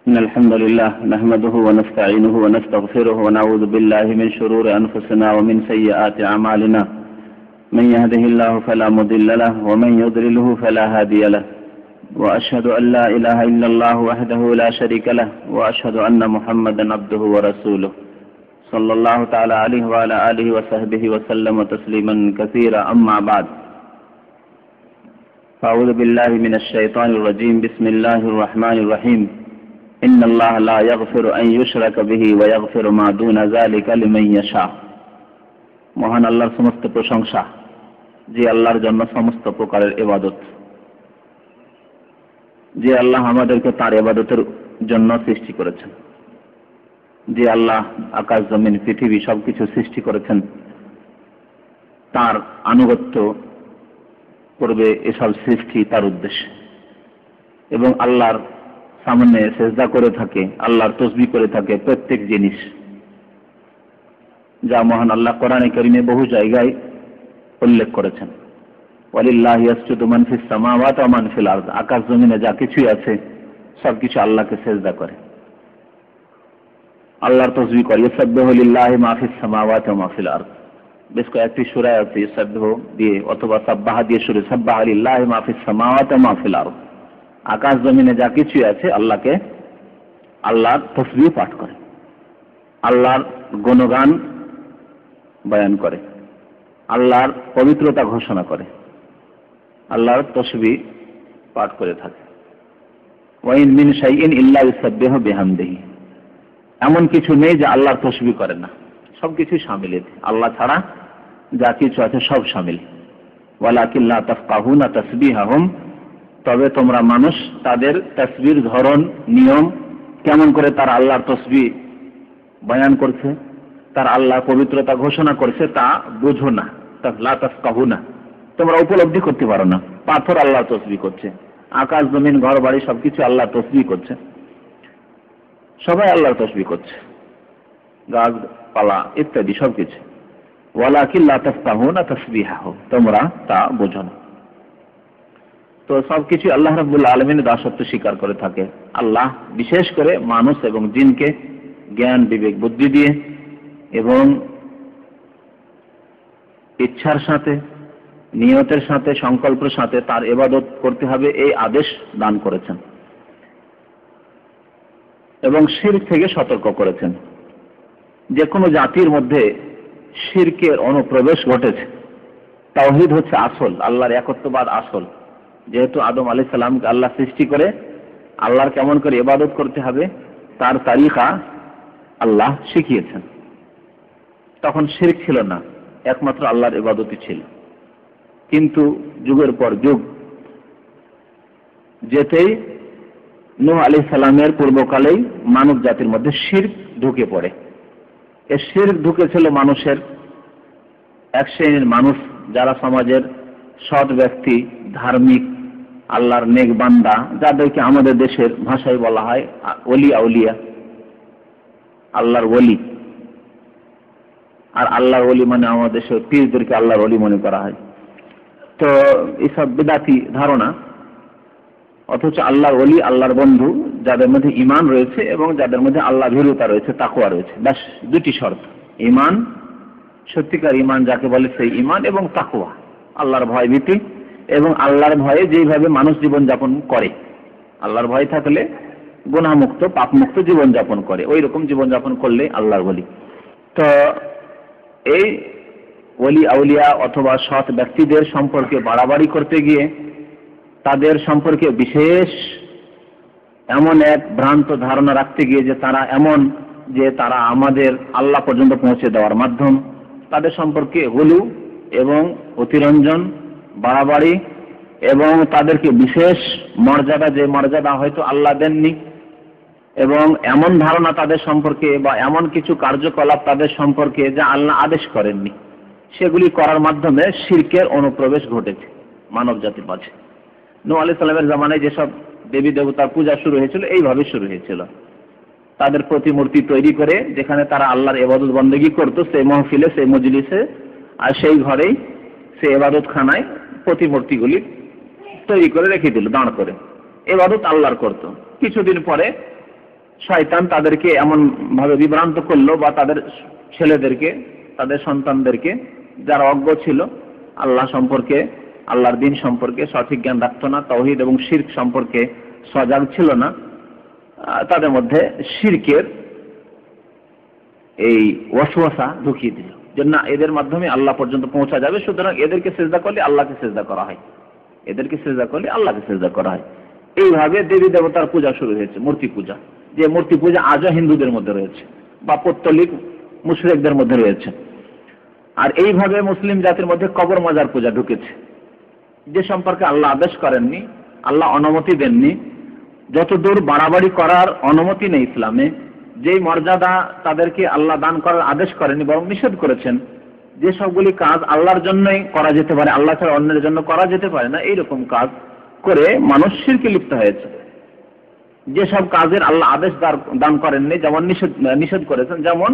إن الحمد لله نحمده ونستعينه ونستغفره ونعوذ بالله من شرور أنفسنا ومن سيئات أعمالنا من يهده الله فلا مضل له ومن يضلله فلا هادي له وأشهد أن لا إله إلا الله وحده لا شريك له وأشهد أن محمدا عبده ورسوله صلى الله تعالى عليه وعلى آله وصحبه وسلم تسليما كثيرا أما بعد فأعوذ بالله من الشيطان الرجيم بسم الله الرحمن الرحيم إن الله لا يغفر أن يشرك به ويغفر ما دون ذلك لمن يشاء মহান আল্লাহর সমস্ত প্রশংসা, যে আল্লাহর জন্য সমস্ত প্রকারের ইবাদত, যে আল্লাহ আমাদেরকে তার ইবাদতের জন্য সৃষ্টি করেছেন, যে আল্লাহ আকাশ জমিন পৃথিবী সবকিছু সৃষ্টি করেছেন তার আনুগত্য করবে এসব সৃষ্টি তার উদ্দেশ্যে, এবং আল্লাহর সামনে সেজদা করে থাকে, আল্লাহর তাসবিহ করে থাকে প্রত্যেক জিনিস, যা মহান আল্লাহ কোরআনে কারীমে বহু জায়গায় উল্লেখ করেছেন। ওয়ালিল্লাহি ইয়াসজুদু মান ফিস সামাওয়াতি ওয়া মান ফিল আরদ, আকাশ জমিনে যা কিছু আছে সবকিছু আল্লাহকে সেজদা করে, আল্লাহর তাসবিহ করে। ইউসাব্বিহু লিল্লাহি মা ফিস সামাওয়াতি ওয়া মা ফিল আরদ, বেশ কয়েকটি সূরা আছে ইউসাব্বিহু দিয়ে অথবা সাব্বাহা দিয়ে শুরু, সাব্বাহা লিল্লাহি মা ফিস সামাওয়াতি ওয়া মা ফিল আরদ, আকাশ জমিনে যা কিছু আছে আল্লাহকে, আল্লাহর তাসবিহ পাঠ করে, আল্লাহর গুণগান বয়ান করে, আল্লাহর পবিত্রতা ঘোষণা করে, আল্লাহর তাসবিহ পাঠ করে থাকে। ওয়া ইন মিন শাইইন ইল্লা ইউসাব্বিহু বিহামদিহি, এমন কিছু নেই যে আল্লাহর তাসবিহ করে না, সবকিছু শামিল এতে, আল্লাহ ছাড়া যা কিছু আছে সব শামিল। ওয়ালাকিন লা তাফকাহুনা তাসবিহাহুম, তবে তোমরা মানুষ তাদের তাসবিহর ধরন নিয়ম কেমন করে তারা আল্লাহর তাসবিহ বয়ান করছে, তার আল্লাহ পবিত্রতা ঘোষণা করছে তা বুঝো না। লা তাফকাহুনা, তোমরা উপলব্ধি করতে পারো না। পাথর আল্লাহর তাসবিহ করছে, আকাশ জমিন ঘর বাড়ি সবকিছু আল্লাহর তাসবিহ করছে, সবাই আল্লাহর তাসবিহ করছে, গাছপালা ইত্যাদি সবকিছু। ওয়ালাকিন লা তাফকাহুনা তাসবিহাহুম, তোমরা তা বুঝো না। তো সবকিছু আল্লাহ রাব্বুল আলামিনের দাসত্ব স্বীকার করে থাকে। আল্লাহ বিশেষ করে মানুষ এবং জিনকে জ্ঞান বিবেক বুদ্ধি দিয়ে এবং ইচ্ছার সাথে, নিয়তের সাথে, সংকল্পের সাথে তার ইবাদত করতে হবে এই আদেশ দান করেছেন এবং শিরক থেকে সতর্ক করেছেন। যে কোনো জাতির মধ্যে শিরকের অনুপ্রবেশ ঘটেছে। তাওহীদ হচ্ছে আসল, আল্লাহর একত্ববাদ আসল। যেহেতু আদম আলাইহিস সালামকে আল্লাহ সৃষ্টি করে আল্লাহর কেমন করে ইবাদত করতে হবে তার তারিকা আল্লাহ শিখিয়েছেন, তখন শিরক ছিল না, একমাত্র আল্লাহর ইবাদতই ছিল। কিন্তু যুগের পর যুগ যেতেই নূহ আলাইহিস সালামের পূর্বকালেই মানব জাতির মধ্যে শিরক ঢুকে পড়ে। এই শিরক ঢুকেছিল মানুষের এক শ্রেণীর মানুষ, যারা সমাজের সৎ ব্যক্তি, ধার্মিক, আল্লাহর নেক বান্দা, যাদেরকে আমাদের দেশের ভাষায় বলা হয় ওলি আউলিয়া, আল্লাহর ওলি। আর আল্লাহর ওলি মানে আমাদের দেশের পীরদেরকে আল্লাহর ওলি মনে করা হয়। তো এইসব বিদাতি ধারণা, অথচ আল্লাহর ওলি, আল্লাহর বন্ধু, যাদের মধ্যে ঈমান রয়েছে এবং যাদের মধ্যে আল্লাহ ভীরুতা রয়েছে, তাকওয়া রয়েছে, ব্যাস দুটি শর্ত, ঈমান, সত্যিকার ঈমান যাকে বলে সেই ঈমান, এবং তাকওয়া, আল্লাহর ভয় ভীতি, এবং আল্লাহর ভয়ে যেইভাবে মানুষ জীবন যাপন করে, আল্লাহর ভয় থাকলে গুনাহমুক্ত পাপমুক্ত জীবন যাপন করে, ওই রকম জীবন যাপন করলে আল্লাহর ওলি। তো এই ওলি আউলিয়া অথবা সৎ ব্যক্তিদের সম্পর্কে বাড়াবাড়ি করতে গিয়ে তাদের সম্পর্কে বিশেষ এমন এক ভ্রান্ত ধারণা রাখতে গিয়ে যে তারা এমন, যে তারা আমাদের আল্লাহ পর্যন্ত পৌঁছে দেওয়ার মাধ্যম, তাদের সম্পর্কে গুলু এবং অতিরঞ্জন, বাড়াবাড়ি, এবং তাদেরকে বিশেষ মর্যাদা, যে মর্যাদা হয়তো আল্লাহ দেননি, এবং এমন ধারণা তাদের সম্পর্কে বা এমন কিছু কার্যকলাপ তাদের সম্পর্কে যা আল্লাহ আদেশ করেননি, সেগুলি করার মাধ্যমে শিরকের অনুপ্রবেশ ঘটেছে মানব জাতির মাঝে। নূহ আলাইহিস সালামের জামানায় যেসব দেবী দেবতার পূজা শুরু হয়েছিল এইভাবে শুরু হয়েছিল। তাদের প্রতিমূর্তি তৈরি করে যেখানে তারা আল্লাহর ইবাদত বন্দেগী করতো, সেই মাহফিলে, সেই মজলিসে আর সেই ঘরেই, সেই ইবাদতখানায় প্রতিমূর্তিগুলি তৈরি করে রেখে দিল দাঁড় করে, ইবাদত আল্লাহর করত। কিছুদিন পরে শয়তান তাদেরকে এমন ভাবে বিভ্রান্ত করলো, বা তাদের ছেলেদেরকে, তাদের সন্তানদেরকে, যারা অজ্ঞ ছিল আল্লাহ সম্পর্কে, আল্লাহর দিন সম্পর্কে সঠিক জ্ঞান রাখতো না, তাওহীদ এবং শিরক সম্পর্কে সজাগ ছিল না, তাদের মধ্যে শিরকের এই ওয়াসওয়াসা ঢুকিয়ে দিল যে না, এদের মাধ্যমে আল্লাহ পর্যন্ত পৌঁছা যাবে, সুতরাং এদেরকে সিজদা করলে আল্লাহকে সিজদা করা হয়, এদেরকে সিজদা করলে আল্লাহকে সিজদা করা হয়। এইভাবে দেবী দেবতার পূজা শুরু হয়েছে, মূর্তি পূজা, যে মূর্তি পূজা আজও হিন্দুদের মধ্যে রয়েছে বা পৌত্তলিক মুশরিকদের মধ্যে রয়েছে। আর এইভাবে মুসলিম জাতির মধ্যে কবর মাজার পূজা ঢুকেছে, যে সম্পর্কে আল্লাহ আদেশ করেননি, আল্লাহ অনুমতি দেননি, যতদূর বাড়াবাড়ি করার অনুমতি নেই ইসলামে, যেই মর্যাদা তাদেরকে আল্লাহ দান করার আদেশ করেনি বরং নিষেধ করেছেন, যে সবগুলি কাজ আল্লাহর জন্যই করা যেতে পারে, আল্লাহ ছাড়া অন্যের জন্য করা যেতে পারে না, এইরকম কাজ করে মানুষ শিরকে লিপ্ত হয়েছে। যেসব কাজের আল্লাহ আদেশ দান করেননি, যেমন নিষেধ করেছেন, যেমন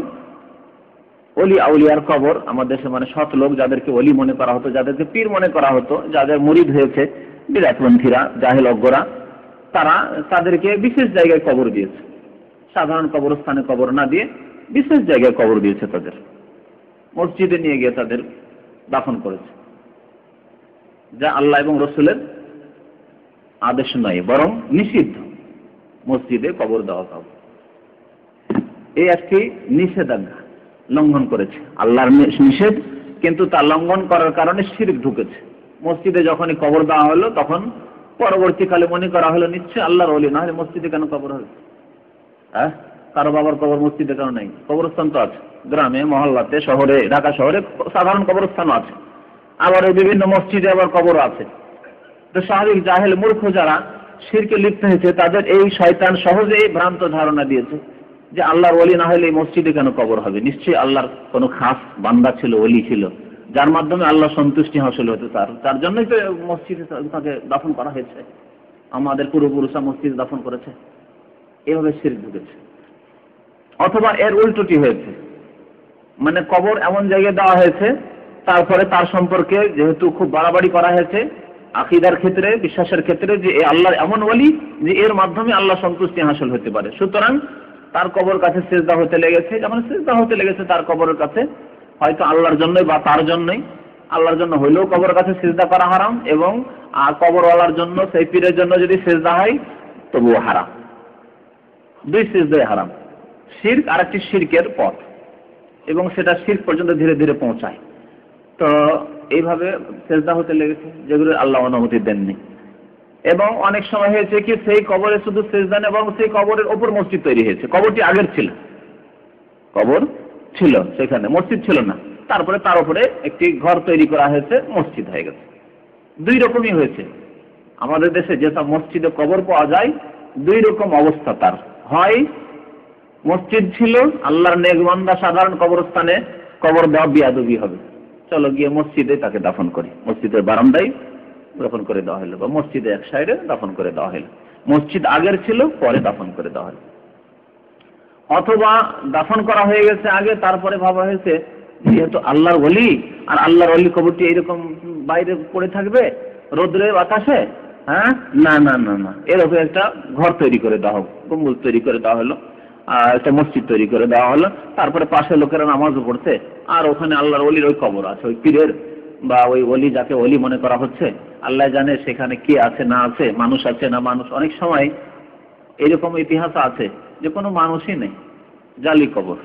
ওলি আউলিয়ার কবর, আমাদের দেশে মানে সৎ লোক যাদেরকে ওলি মনে করা হতো, যাদেরকে পীর মনে করা হতো, যাদের মুরিদ হয়েছে বিদাতপন্থীরা, জাহেল অজ্ঞরা, তাদেরকে বিশেষ জায়গায় কবর দিয়েছে, সাধারণ কবরস্থানে কবর না দিয়ে বিশেষ জায়গায় কবর দিয়েছে, তাদের মসজিদে নিয়ে গিয়ে তাদের দাফন করেছে, যা আল্লাহ এবং রসুলের আদেশ নয় বরং নিষিদ্ধ মসজিদে কবর দেওয়া কাউ। এই একটি নিষেধাজ্ঞা লঙ্ঘন করেছে, আল্লাহর নিষেধ, কিন্তু তা লঙ্ঘন করার কারণে শিরক ঢুকেছে। মসজিদে যখনই কবর দেওয়া হলো তখন পরবর্তীকালে মনে করা হলো নিশ্চয়ই আল্লাহর ওলি, না হলে মসজিদে কেন কবর হবে? হ্যাঁ, কারো বাবার কবর মসজিদে কেন নাই? কবরস্থান তো আছে গ্রামে, মহল্লাতে, শহরে, ঢাকা শহরে সাধারণ কবরস্থানও আছে, আবার বিভিন্ন মসজিদে আবার কবর আছে। তো স্বাভাবিক জাহেল মূর্খ যারা শিরকে লিপ্ত হয়েছে, তাদের এই শয়তান সহজেই ভ্রান্ত ধারণা দিয়েছে যে আল্লাহর ওলি না হলে এই মসজিদে কেন কবর হবে, নিশ্চয়ই আল্লাহর কোনো খাস বান্দা ছিল, ওলি ছিল, যার মাধ্যমে আল্লাহ সন্তুষ্টি হাসিল হতো, তার জন্যই তো মসজিদে তাকে দাফন করা হয়েছে, আমাদের পূর্বপুরুষরা মসজিদে দাফন করেছে। এভাবে শিরক ঢুকেছে। অথবা এর উল্টোটি হয়েছে, মানে কবর এমন জায়গায় দেওয়া হয়েছে, তারপরে তার সম্পর্কে যেহেতু খুব বাড়াবাড়ি করা হয়েছে আকীদার ক্ষেত্রে, বিশ্বাসের ক্ষেত্রে, যে এই আল্লাহর এমন ওলি যে এর মাধ্যমে আল্লাহ সন্তুষ্টি হাসিল হতে পারে, সুতরাং তার কবর কাছে সিজদা হতে লেগেছে। যেমন সিজদা হতে লেগেছে তার কবরের কাছে, হয়তো আল্লাহর জন্যই বা তার জন্যই, আল্লাহর জন্য হইলেও কবরের কাছে সিজদা করা হারাম, এবং কবরওয়ালার জন্য, সেই পীরের জন্য যদি সিজদা হয় তবুও হারাম। দুই সিজদাই হারাম। শিরক আর একটি শিরকের পথ, এবং সেটা শিরক পর্যন্ত ধীরে ধীরে পৌঁছায়। তো এইভাবে সিজদা হতে লেগেছে যেগুলো আল্লাহ অনুমতি দেননি। এবং অনেক সময় হয়েছে কি, সেই কবরে শুধু সিজদা নেই, এবং সেই কবরের ওপর মসজিদ তৈরি হয়েছে। কবরটি আগের ছিল, কবর ছিল সেখানে, মসজিদ ছিল না, তারপরে তার উপরে একটি ঘর তৈরি করা হয়েছে, মসজিদ হয়ে গেছে। দুই রকমই হয়েছে। আমাদের দেশে যেসব মসজিদে কবর পাওয়া যায়, দুই রকম অবস্থা তার। হয় মসজিদ ছিল, আল্লাহর নেক বান্দা সাধারণ কবরস্থানে কবর দেওয়া বিয়াদবি হবে, চলো গিয়ে মসজিদে তাকে দাফন করি, মসজিদের বারান্দায় দাফন করে দেওয়া হলো, বা মসজিদে এক সাইডে দাফন করে দেওয়া হলো। মসজিদ আগের ছিল, পরে দাফন করে দেওয়া হলো। অথবা দাফন করা হয়ে গেছে আগে, তারপরে ভাবা হয়েছে যেহেতু আল্লাহর ওলি, আর আল্লাহর ওলি কবরটি এইরকম বাইরে পড়ে থাকবে রোদ্রে বাতাসে, হ্যাঁ, না না না না, এরকম একটা ঘর তৈরি করে দেওয়া হোক, গম্বুজ তৈরি করে দেওয়া হলো, একটা মসজিদ তৈরি করে দেওয়া হলো। তারপরে পাশে লোকেরা নামাজও পড়ছে, আর ওখানে আল্লাহর ওলির ওই কবর আছে, ওই পীরের বা ওই ওলি যাকে ওলি মনে করা হচ্ছে, আল্লাহ জানে সেখানে কে আছে না আছে, মানুষ আছে না মানুষ। অনেক সময় এরকম ইতিহাস আছে যে কোনো মানুষই নেই, জালি কবর,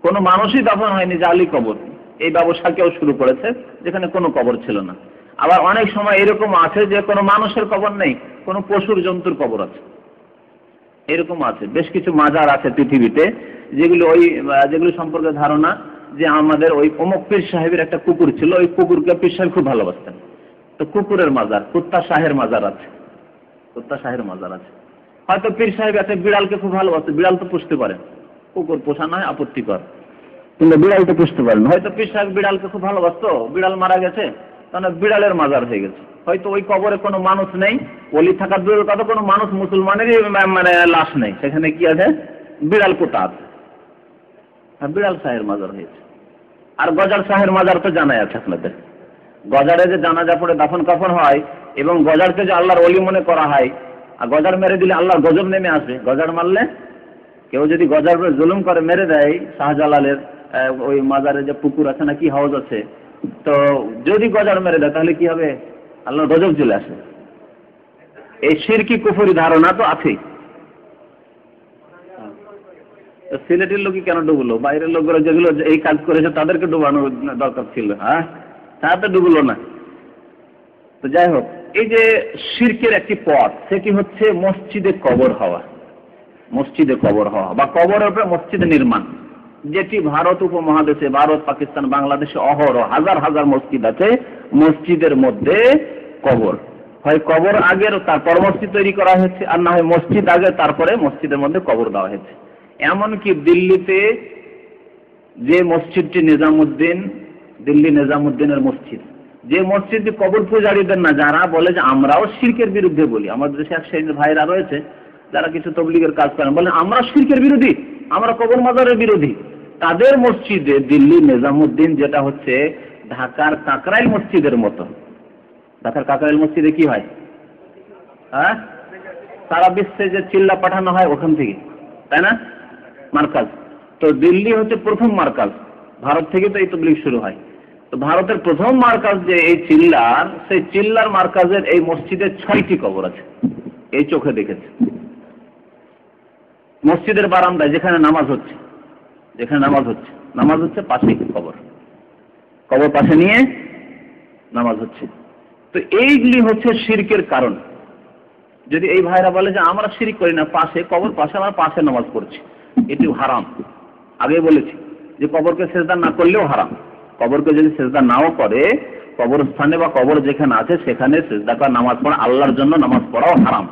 কোনো মানুষই দাফন হয়নি, জালি কবর। এই ব্যবসা কেউ শুরু করেছে যেখানে কোনো কবর ছিল না। আবার অনেক সময় এরকম আছে যে কোনো মানুষের কবর নেই, কোনো পশুর জন্তুর কবর আছে। এরকম আছে, বেশ কিছু মাজার আছে পৃথিবীতে যেগুলো সম্পর্কে ধারণা যে আমাদের ওই অমুক পীর সাহেবের একটা কুকুর ছিল, ওই কুকুরকে পীর সাহেব খুব ভালোবাসতেন, তো কুকুরের মাজার, কুত্তা শাহের মাজার আছে, কুত্তা শাহের মাজার আছে। হয়তো পীর সাহেব একটা বিড়ালকে খুব ভালোবাসে, বিড়াল তো পুষতে পারেন, কুকুর পোষা নয় আপত্তিকর, কিন্তু বিড়াল তো পুষতে পারেন। হয়তো পীর সাহেব বিড়ালকে খুব ভালোবাসতো, বিড়াল মারা গেছে, তাহলে বিড়ালের মাজার হয়ে গেছে। হয়তো ওই কবরে কোনো মানুষ নেই, ওলি থাকার দূরের কথা, কোনো মানুষ মুসলমানেরই মানে লাশ নেই, সেখানে কি আছে, বিড়াল পোতা আছে, বিড়াল শাহের মাজার হয়েছে। আর গজার শাহের মাজার তো জানাই আছে আপনাদের, গজারে যে জানাজা পড়ে দাফন কাফন হয়, এবং গজারকে যে আল্লাহর ওলি মনে করা হয়, আর গজার মেরে দিলে আল্লাহর গজব নেমে আসবে, গজার মারলে কেউ যদি গজার উপরে জুলুম করে মেরে দেয়, শাহজালালের ওই মাজারে যে পুকুর আছে না কি হাউস আছে, তো যদি গজার মেরে দেয় তাহলে কি হবে? আল্লাহর গজব চলে আসে। এই শিরকি কুফরি ধারণা তো আছেই। সিলেটের লোকই কেন ডুবলো? বাইরের লোকগুলো যেগুলো এই কাজ করেছে তাদেরকে ডুবানো দরকার ছিল। হ্যাঁ, তা তো ডুবলো না। তো যাই হোক, এই যে শিরকের একটি পথ, সেটি হচ্ছে মসজিদে কবর হওয়া। মসজিদে কবর হওয়া বা কবরের উপরে মসজিদে নির্মাণ, যেটি ভারত উপমহাদেশে, ভারত, পাকিস্তান, বাংলাদেশে অহরহ হাজার হাজার মসজিদ আছে। মসজিদের মধ্যে কবর হয়, কবর আগের তারপর মসজিদ তৈরি করা হয়েছে, আর না হয় মসজিদ আগে তারপরে মসজিদের মধ্যে কবর দেওয়া হয়েছে। এমনকি দিল্লিতে যে মসজিদটি নিজামুদ্দিন, দিল্লি নিজামুদ্দিনের মসজিদ, যে মসজিদটি কবর পূজারীদের না, যারা বলে যে আমরাও শিরকের বিরুদ্ধে বলি, আমাদের দেশে এক শ্রেণীর ভাইরা রয়েছে যারা কিছু তবলিগের কাজ করেন, বলেন আমরা শিরকের বিরোধী, আমরা কবর মাজারের বিরোধী, তাদের মসজিদে দিল্লি নিজামুদ্দিন, যেটা হচ্ছে ঢাকার কাকরাইল মসজিদের মতো। ঢাকার কাকরাইল মসজিদে কি হয়? হ্যাঁ, সারা বিশ্বে যে চিল্লা পাঠানো হয় ওখান থেকে, তাই না, মার্কাজ। তো দিল্লি হচ্ছে প্রথম মার্কাজ, ভারত থেকে তো এই তবলিগ শুরু হয়। তো ভারতের প্রথম মার্কাজ যে এই চিল্লার, সেই চিল্লার মার্কাজের এই মসজিদে 6টি কবর আছে, এই চোখে দেখেছে। মসজিদের বারান্দায় যেখানে নামাজ হচ্ছে, নামাজ হচ্ছে পাশেই কবর, কবর পাশে নিয়ে নামাজ হচ্ছে। তো এইগুলি হচ্ছে শিরকের কারণ। যদি এই ভাইরা বলে যে আমরা শিরক করি না, পাশে কবর, পাশে আমার পাশে নামাজ পড়ছি, এটি হারাম। আগে বলেছি যে কবরকে সেজদা না করলেও হারাম। কবরকে যদি সেজদা নাও করে, কবরস্থানে বা কবর যেখানে আছে সেখানে সেজদা করা, নামাজ পড়া, আল্লাহর জন্য নামাজ পড়াও হারাম।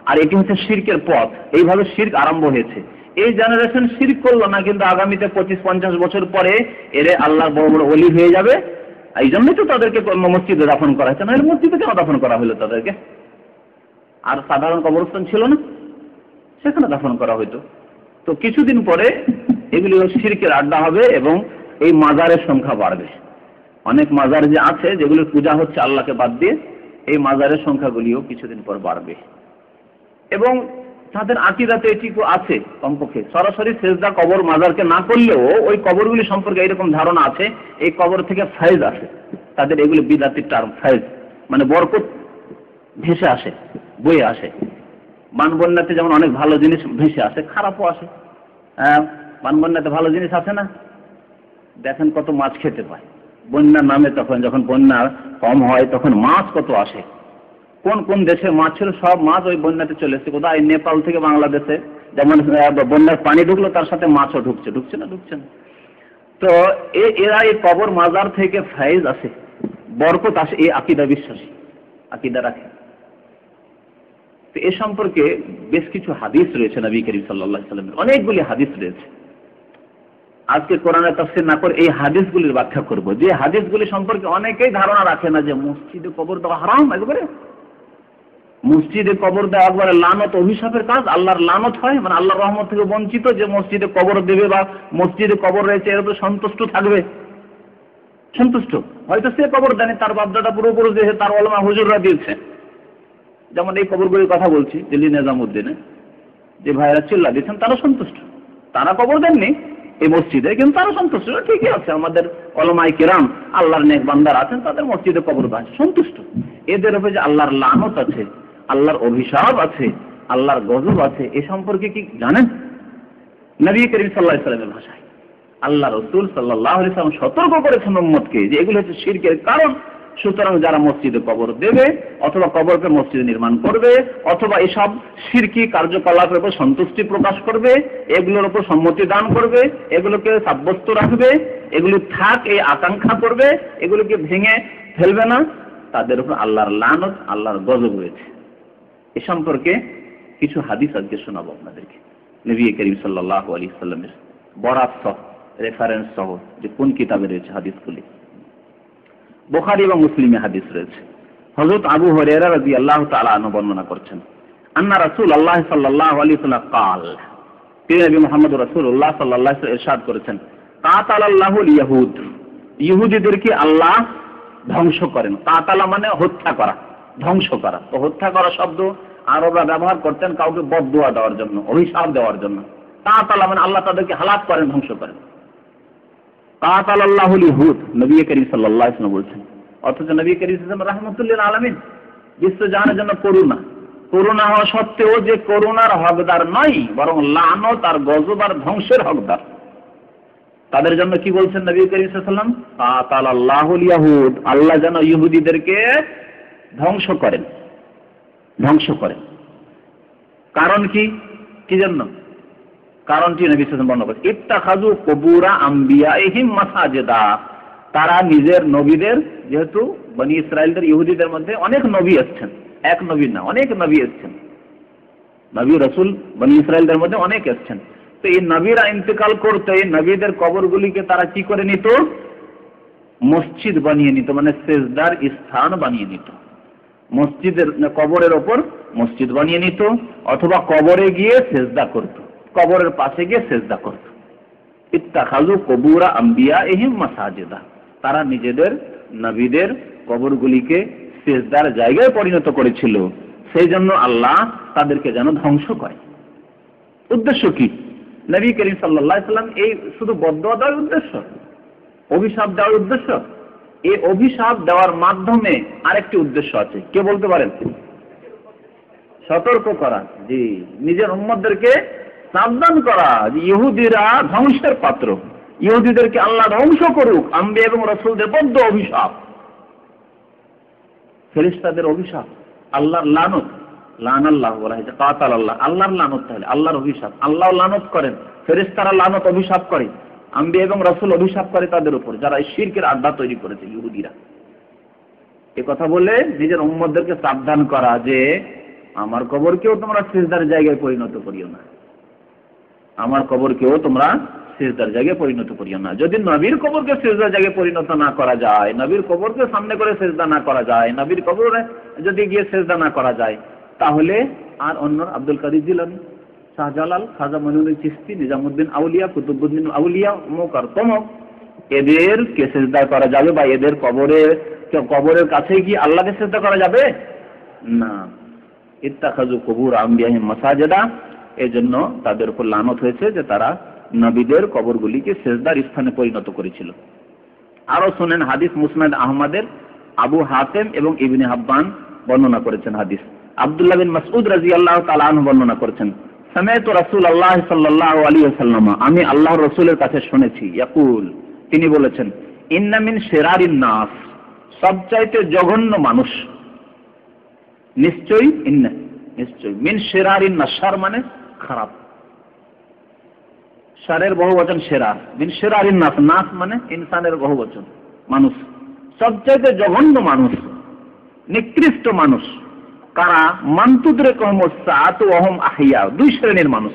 আর এটি হচ্ছে শিরকের পথ। এইভাবে শিরক আরম্ভ হয়েছে। এই জেনারেশন শিরক করলো না, কিন্তু আগামীতে 25-50 বছর পরে এরে আল্লাহর বড় বড় ওলি হয়ে যাবে। এই জন্যই তো তাদেরকে মসজিদে দাফন করা হয়েছে, নাহলে মসজিদে কেন দাফন করা হলো তাদেরকে? আর সাধারণ কবরস্থান ছিল না, সেখানে দাফন করা হইতো। তো কিছুদিন পরে এগুলি শিরকের আড্ডা হবে এবং এই মাজারের সংখ্যা বাড়বে। অনেক মাজার যে আছে যেগুলোর পূজা হচ্ছে আল্লাহকে বাদ দিয়ে, এই মাজারের সংখ্যাগুলিও কিছুদিন পর বাড়বে। এবং তাদের আকীদাতে এটিও আছে, কমপক্ষে সরাসরি সেজদা কবর মাজারকে না করলেও ওই কবরগুলি সম্পর্কে এরকম ধারণা আছে, এই কবর থেকে ফায়েজ আসে। তাদের এগুলি বিদাতি টার্ম, ফায়েজ মানে বরকত ভেসে আসে, বয়ে আসে। বানবন্যাতে যেমন অনেক ভালো জিনিস ভেসে আসে, খারাপও আসে। বানবন্যাতে ভালো জিনিস আসে না, দেখেন কত মাছ খেতে পায় বন্যার নামে। তখন যখন বন্যা কম হয় তখন মাছ কত আসে। কোন কোন দেশে মাছ ছিল, সব মাছ ওই বন্যাতে চলে এসেছে। কোথায় নেপাল থেকে বাংলাদেশে যেমন বন্যার পানি ঢুকলো, তার সাথে মাছও ঢুকছে না। তো এরা এই কবর মাজার থেকে ফায়েজ আসে, বরকত আসে, এই আকীদা বিশ্বাসী, আকীদা রাখে। তো এ সম্পর্কে বেশ কিছু হাদিস রয়েছে নবী করিম সাল্লাল্লাহু আলাইহি ওয়াসাল্লামের, অনেকগুলি হাদিস রয়েছে। আজকে কোরআনের তাফসীর না করে এই হাদিসগুলির ব্যাখ্যা করব, যে হাদিসগুলি সম্পর্কে অনেকেই ধারণা রাখে না যে মসজিদে কবর দেওয়া হারাম। একবারে মসজিদে কবর দেওয়া একবারে লানত, অভিশাপের কাজ, আল্লাহর লানত হয়, মানে আল্লাহর রহমত থেকে বঞ্চিত। যে মসজিদে কবর দেবে বা মসজিদে কবর রয়েছে এর উপর সন্তুষ্ট থাকবে, সন্তুষ্ট। হয়তো সে কবর দেয়নি, তার বাপদাদা পূর্বপুরুষ দিয়েছে, তার ওলামা হুজুররা দিয়েছে। যেমন এই কবরগুলির কথা বলছি, দিল্লি নিজামুদ্দিনে যে ভাইরা চিল্লা দিচ্ছেন, তারা সন্তুষ্ট। তারা কবর দেননি এই মসজিদে, কিন্তু তারা সন্তুষ্ট, ঠিকই আছে, আমাদের ওলামায়ে কেরাম আল্লাহর নেক বান্দার আছেন, তাদের মসজিদে কবর আছে, সন্তুষ্ট। এদের উপরে যে আল্লাহর লানত আছে, আল্লাহর অভিশাপ আছে, আল্লাহর গজব আছে, এ সম্পর্কে কি জানেন? নবী করিম সাল্লাল্লাহু আলাইহি ওয়াসাল্লামের ভাষায় আল্লাহ রাসূল সাল্লাল্লাহু আলাইহি ওয়াসাল্লাম সতর্ক করেছেন উম্মতকে যে এগুলো হচ্ছে শিরকের কারণ। সুতরাং যারা মসজিদে কবর দেবে অথবা কবরকে মসজিদে নির্মাণ করবে অথবা এসব শিরকি কার্যকলাপের উপর সন্তুষ্টি প্রকাশ করবে, এগুলোর উপর সম্মতি দান করবে, এগুলোকে সাব্যস্ত রাখবে, এগুলো থাক এই আকাঙ্ক্ষা করবে, এগুলোকে ভেঙে ফেলবে না, তাদের উপর আল্লাহর লানত, আল্লাহর গজব রয়েছে। এ সম্পর্কে কিছু হাদিস আজকে শোনাবো আপনাদেরকে, নবী করিম সাল্লাল্লাহু আলাইহি ওয়াসাল্লামের বরাত সহ, রেফারেন্স সহ, যে কোন কিতাবে রয়েছে হাদিসগুলি। বুখারী এবং মুসলিমে হাদিস রয়েছে। হযরত আবু হুরায়রা রাদিয়াল্লাহু তাআলা আনহু বর্ণনা করছেন, আন্না রাসূলুল্লাহ সাল্লাল্লাহু আলাইহি ওয়াসাল্লাম قال, তিনি নবী মুহাম্মদ রাসূলুল্লাহ সাল্লাল্লাহু আলাইহি ওয়াসাল্লাম ইরশাদ করেছেন, কাতালাল্লাহুল ইয়াহুদ, ইহুদিদেরকে আল্লাহ ধ্বংস করেন। কাতালা মানে হত্যা করা, ধ্বংস করা। তো হত্যা করা শব্দ আরবরা ব্যবহার করতেন কাউকে বদদুয়া দেওয়ার জন্য, অভিশাপ দেওয়ার জন্য। কাতালা মানে আল্লাহ তাদেরকে হালাক করেন, ধ্বংস করেন। কাতালাল্লাহুল ইহুদ নবী করিম সাল্লাল্লাহু আলাইহি ওয়াসাল্লাম বলছেন। অথচ নবী করিম সাল্লাল্লাহু আলাইহি ওয়াসাল্লাম রাহমাতুল লিল আলামিন, বিশ্বজাহানের জন্য করুণা হওয়া সত্ত্বেও যে করুণার হকদার নয়, বরং লানত আর গজব আর ধ্বংসের হকদার। তাদের জন্য কি বলছেন নবী করিম সাল্লাল্লাহু আলাইহি ওয়াসাল্লাম? কাতালাল্লাহুল ইহুদ, আল্লাহ যেন ইহুদিদেরকে ধ্বংস করেন। কারণ কি জন্য? কারণটি নবী সাল্লাল্লাহু আলাইহি ওয়াসাল্লাম বর্ণনা করেন, ইত্তাখাযু কুবুরা আমবিয়াইহিম মাসাজিদা। তারা নিজের নবীদের, যেহেতু বনি ইসরাইলদের ইহুদিদের মধ্যে অনেক নবী এসেছেন, এক নবী না, অনেক নবী এসেছেন, নবী রাসূল বনি ইসরাইলদের মধ্যে অনেক এসেছেন। তো এই নবীরা ইন্তেকাল করতে নবীদের কবরগুলিকে তারা কি করে নিত? মসজিদ বানিয়ে নিত, মানে সেজদার স্থান বানিয়ে নিত। মসজিদের কবরের ওপর মসজিদ বানিয়ে নিত, অথবা কবরে গিয়ে সেজদা করত, কবরের পাশে গিয়ে সেজদা করত। ইত্তাখাযু কুবুরা আমবিয়াইহিম মাসাজিদা, তারা নিজেদের নবীদের কবরগুলিকে সেজদার জায়গায় পরিণত করেছিল। সেই জন্য আল্লাহ তাদেরকে যেন ধ্বংস করে। উদ্দেশ্য কি? নবী করিম সাল্লাল্লাহু আলাইহি ওয়াসাল্লাম এই শুধু বদদুয়া দেওয়ার উদ্দেশ্য, অভিশাপ দেওয়ার উদ্দেশ্য? এই অভিশাপ দেওয়ার মাধ্যমে আরেকটি উদ্দেশ্য আছে, কে বলতে পারেন? সতর্ক করা, জি, নিজের উম্মতদেরকে সাবধান করা যে ইহুদিরা ধ্বংসের পাত্র, ইহুদিদেরকে আল্লাহ ধ্বংস করুক। আম্বিয়া এবং রাসূলদের বদ্ধ অভিশাপ, ফেরেশতাদের অভিশাপ, আল্লাহর লানত, লানাল্লাহ বলা হয়েছে, কাতালাল্লাহ, আল্লাহর লানত। তাহলে আল্লাহর অভিশাপ, আল্লাহ লানত করেন, ফেরেশতারা লানত অভিশাপ করে, আম্বিয়া এবং রাসূল অভিশাপ করে তাদের উপর, যারা এই শিরকের আড্ডা তৈরি করেছে ইহুদিরা। এই কথা বলে নিজের উম্মতদেরকে সাবধান করা যে আমার কবরকেও তোমরা সিজদার জায়গায় পরিণত করিও না, আমার কবরকেও তোমরা সিজদার জায়গায় পরিণত করিও না। যদি নবীর কবরকে সিজদার জায়গায় পরিণত না করা যায়, নবীর কবরকে সামনে করে সিজদা না করা যায়, নবীর কবরে যদি গিয়ে সিজদা না করা যায়, তাহলে আর অন্য আব্দুল কাদের জিলানী, শাহজালাল, খাজা মঈনুদ্দিন চিশতি, নিজামুদ্দিন আউলিয়া, কুতুবউদ্দিন আউলিয়া, অমুক আর তমুক, এদেরকে সিজদা করা যাবে? বা এদের কবরের কাছে গিয়ে আল্লাহকে সিজদা করা যাবে না। ইত্তাখাযু কুবুর আমবিয়াহিম মাসাজিদা, এজন্য তাদের উপর লানত হয়েছে যে তারা নবীদের কবরগুলিকে সিজদার স্থানে পরিণত করেছিল। আরো শুনেন, হাদিস মুসনাদ আহমদের আবু হাতেম এবং ইবনে হাব্বান বর্ণনা করেছেন। হাদিস আব্দুল্লাহ বিন মাসউদ রাদিয়াল্লাহু তাআলা আনহু বর্ণনা করেছেন, সামি'তু রাসূলুল্লাহ সাল্লাল্লাহু আলাইহি ওয়াসাল্লাম, আমি আল্লাহর রাসূলের কাছে শুনেছি, ইয়াকুল, তিনি বলেছেন, ইন্না মিন শিরারিন নাস, সবচাইতে জঘন্য মানুষ, নিশ্চয়ই, ইন্না নিশ্চয়ই, মিন শিরারিন নাস, শার মানে খারাপ, শারের বহুবচন শিরার, মিন শিরারিন নাস, নাস মানে ইনসানের বহুবচন, মানুষ। সবচাইতে জঘন্য মানুষ, নিকৃষ্ট মানুষ কারা? মানতুদরিকুহুমুস সাআতু ওয়া হুম আহইয়া, দুই শ্রেণীর মানুষ।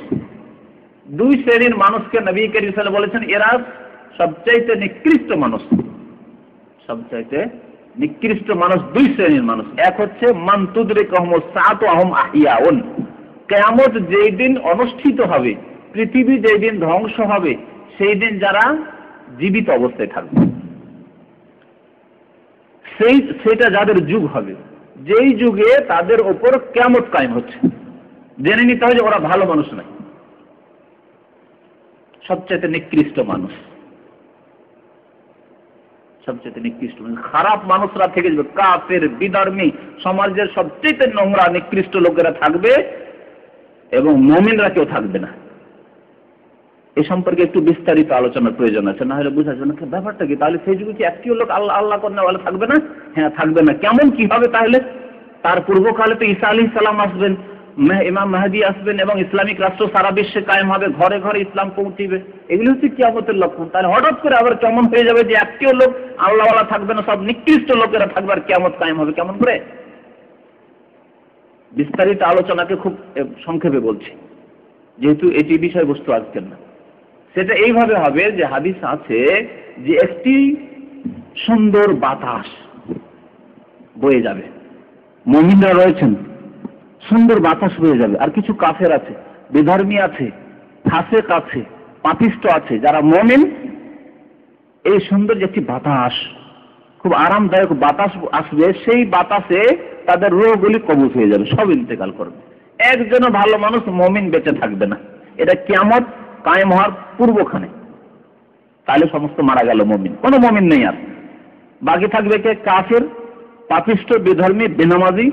দুই শ্রেণীর মানুষকে নবী করিম সাল্লাল্লাহু আলাইহি ওয়াসাল্লাম বলেছেন এরা সবচাইতে নিকৃষ্ট মানুষ। সবচাইতে নিকৃষ্ট মানুষ দুই শ্রেণীর মানুষ। এক হচ্ছে মানতুদরিকুহুমুস সাআতু ওয়া হুম আহইয়াউন, কিয়ামত যেই দিন অনুষ্ঠিত হবে, পৃথিবী যেই দিন ধ্বংস হবে, সেই দিন যারা জীবিত অবস্থায় থাকবে, সেটা যাদের যুগ হবে, যেই যুগে তাদের উপর কিয়ামত কায়েম হচ্ছে, জেনে নিতে হবে যে ওরা ভালো মানুষ নয়, সবচেয়ে নিকৃষ্ট মানুষ, সবচেয়ে নিকৃষ্ট মানুষ। খারাপ মানুষরা থেকে যাবে, কাফের, বিধর্মী, সমাজের সবচেয়ে নোংরা নিকৃষ্ট লোকেরা থাকবে এবং মুমিনরা কেউ থাকবে না। এ সম্পর্কে একটু বিস্তারিত আলোচনার প্রয়োজন আছে, না হলে বোঝা যাবে না ব্যাপারটা কি। তাহলে সেই যুগে কি একটিও লোক আল্লাহ আল্লাহ করে থাকবে না? হ্যাঁ, থাকবে না। কেমন কি হবে তাহলে? তার পূর্বকালে তো ঈসা আলাইহিস সালাম আসবেন, ইমাম মাহদী আসবেন এবং ইসলামিক রাষ্ট্র সারা বিশ্বে কায়েম হবে, ঘরে ঘরে ইসলাম পৌঁছিবে। এগুলো হচ্ছে কিয়ামতের লক্ষণ। তাহলে হঠাৎ করে আবার কেমন হয়ে যাবে যে একটিও লোক আল্লাহওয়ালা থাকবে না, সব নিকৃষ্ট লোকেরা থাকবে, আর কিয়ামত কায়েম হবে কেমন করে? বিস্তারিত আলোচনাকে খুব সংক্ষেপে বলছি, যেহেতু এটি বিষয়বস্তু আজকের না। সেটা এইভাবে হবে যে হাদিস আছে যে একটি সুন্দর বাতাস বয়ে যাবে, মুমিনরা রয়েছেন, সুন্দর বাতাস বয়ে যাবে, আর কিছু কাফের আছে, বিধর্মী আছে, ফাসিক আছে, পাপিষ্ট আছে, যারা মুমিন, এই সুন্দর একটি বাতাস, খুব আরামদায়ক বাতাস আসবে, সেই বাতাসে তাদের রূহগুলি কবজ হয়ে যাবে, সব ইন্তেকাল করবে। একজনও ভালো মানুষ মুমিন বেঁচে থাকবে না। এটা কিয়ামত কায়েম হওয়ার পূর্বখানে। তাহলে সমস্ত মারা গেল মুমিন, কোনো মুমিন নেই আর। বাকি থাকবে কে? কাফির, পাপিষ্ঠ, বিধর্মী, বেনামাজি,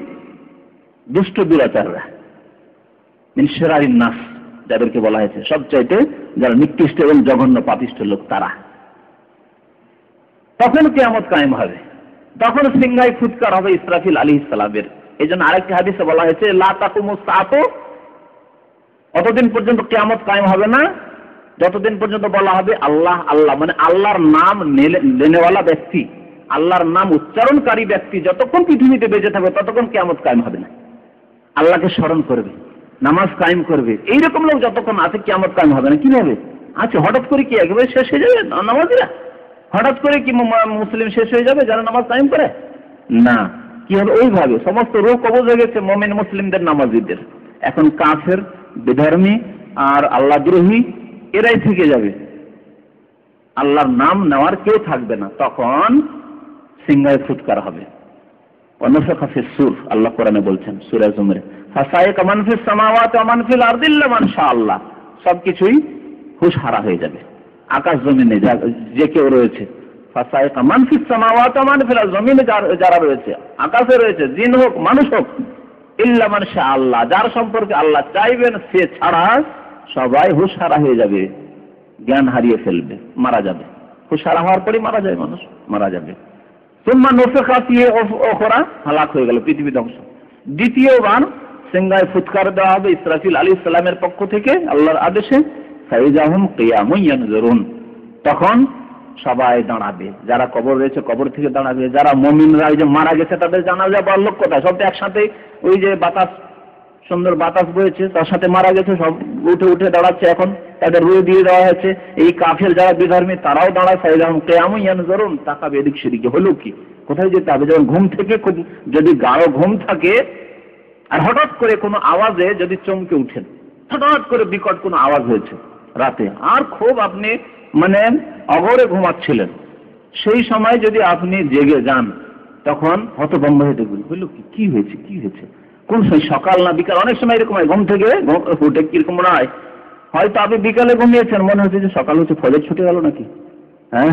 দুষ্ট দুরাচাররা, মিন শিরারিন নাস, যাদেরকে বলা হয়েছে সবচাইতে যারা নিকৃষ্ট এবং জঘন্য পাপিষ্ঠ লোক তারা। তখন কিয়ামত কায়েম হবে, তখন সিংহায় ফুৎকার হবে ইসরাফিল আলাইহিস সালামের। এই জন্য আরেকটি হাদিসে বলা হয়েছে লা তাকুমুস সাআতু, অতদিন পর্যন্ত কিয়ামত কায়েম হবে না যতদিন পর্যন্ত বলা হবে আল্লাহ আল্লাহ, মানে আল্লাহর নাম নেনেওয়ালা ব্যক্তি, আল্লাহর নাম উচ্চারণকারী ব্যক্তি যতক্ষণ পৃথিবীতে বেঁচে থাকবে ততক্ষণ কিয়ামত কায়েম হবে না। আল্লাহকে স্মরণ করবে, নামাজ কায়েম করবে, এইরকম লোক যতক্ষণ আছে কিয়ামত কায়েম হবে না। কিভাবে আছে? হঠাৎ করে কি একেবারে শেষ হয়ে যাবে নামাজিরা? হঠাৎ করে কি মুসলিম শেষ হয়ে যাবে যারা নামাজ কায়েম করে? না, কি হবে? ওইভাবে সমস্ত রূহ কবজ হয়ে গেছে মুমিন মুসলিমদের, নামাজিদের। এখন কাফের, বিধর্মী আর আল্লাহদ্রোহী এরাই থেকে যাবে, আল্লাহর নাম নেওয়ার কেউ থাকবে না। তখন সিংহায় ফুৎকার হবে। ওয়ানফিখা ফিস সূর, আল্লাহ কোরআনে বলছেন সূরা জুমরে, ফাসাইকা মান ফিস সামাওয়াতি ওয়া মান ফিল আরদি ইল্লা মান শাআল্লাহ, সবকিছুই হুঁশ হারা হয়ে যাবে। আকাশ জমিনে যে কেউ রয়েছে, ফাসাইকা মান ফিস সামাওয়াতি ওয়া মান ফিল আরদি, জমিনে যারা রয়েছে, আকাশে রয়েছে, জিন হোক মানুষ হোক, ইল্লা মান শাআল্লাহ, যার সম্পর্কে আল্লাহ চাইবেন সে ছাড়া সবাই হুঁশ হারা হয়ে যাবে, জ্ঞান হারিয়ে ফেলবে, মারা যাবে। হুঁশ হারা হওয়ার পরই মারা যায় মানুষ, মারা যাবে। সুম্মা নুফিখা ফিহি উখরা, হালাক হয়ে গেল, পৃথিবী ধ্বংস। দ্বিতীয়বার সিংহায় ফুৎকার দেওয়া হবে ইসরাফিল আলাইহিস সালামের পক্ষ থেকে আল্লাহর আদেশে, ফাইজাহুম কিয়ামুন ইয়ানজুরুন, তখন সবাই দাঁড়াবে, যারা কবর রয়েছে কবর থেকে দাঁড়াবে, যারা মুমিনরা ওই যে মারা গেছে তাদের জানাজা বা লোক কোথায়, সব একসাথে, ওই যে বাতাস, সুন্দর বাতাস বইছে, তার সাথে মারা গেছে, সব উঠে উঠে দাঁড়াচ্ছে, এখন তাদের রুহ দিয়ে দেওয়া হয়েছে। এই কাফের যারা বিধর্মী তারাও দাঁড়ায়, ফাইজাহুম কিয়ামুন ইয়ানজুরুন, তাকাবে এদিক সেদিকে, হলো কি, কোথায় যেতে হবে? যেমন ঘুম থেকে, যদি গাঢ় ঘুম থাকে আর হঠাৎ করে কোনো আওয়াজে যদি চমকে উঠেন, হঠাৎ করে বিকট কোনো আওয়াজ হয়েছে রাতে, আর খুব আপনি মানে অঘরে ঘুমাচ্ছিলেন, সেই সময় যদি আপনি জেগে যান, তখন হতভম্ব হয়ে দেখবেন হলো কি, কি হয়েছে, কি হয়েছে, কোন সময়, সকাল না বিকাল? অনেক সময় এরকম হয়, ঘুম থেকে উঠে কিরকম মনে হয়, হয়তো আপনি বিকালে ঘুমিয়েছেন, মনে হচ্ছে যে সকাল হচ্ছে, ফজর ছুটে গেল নাকি, হ্যাঁ,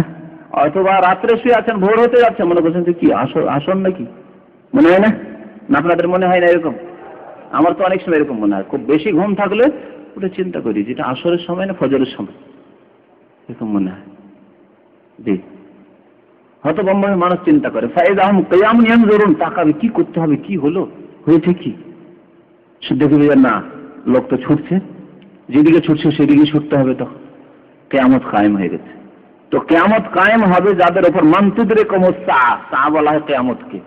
অথবা রাত্রে শুয়ে আছেন, ভোর হতে যাচ্ছে, মনে করছেন যে কি আসন নাকি, মনে হয় না? আপনাদের মনে হয় না এরকম? আমার তো অনেক সময় এরকম মনে হয়, খুব বেশি ঘুম থাকলে ওটা চিন্তা করি যেটা আসরের সময় না ফজরের সময়, এরকম মনে হয়। জি, হতভম্ব হয়ে মানুষ চিন্তা করে, ফাইজাহুম কিয়ামুন ইয়ানজুরুন, তাকাবে, কি করতে হবে, কি হলো, হয়েছে কি, দেখবে না লোক তো ছুটছে, যেদিকে ছুটছে সেদিকে ছুটতে হবে, তো কিয়ামত কায়েম হয়ে গেছে। তো কিয়ামত কায়েম হবে যাদের উপর, মানতুদরিকুমুস সাআ বলা হয় কিয়ামতকে,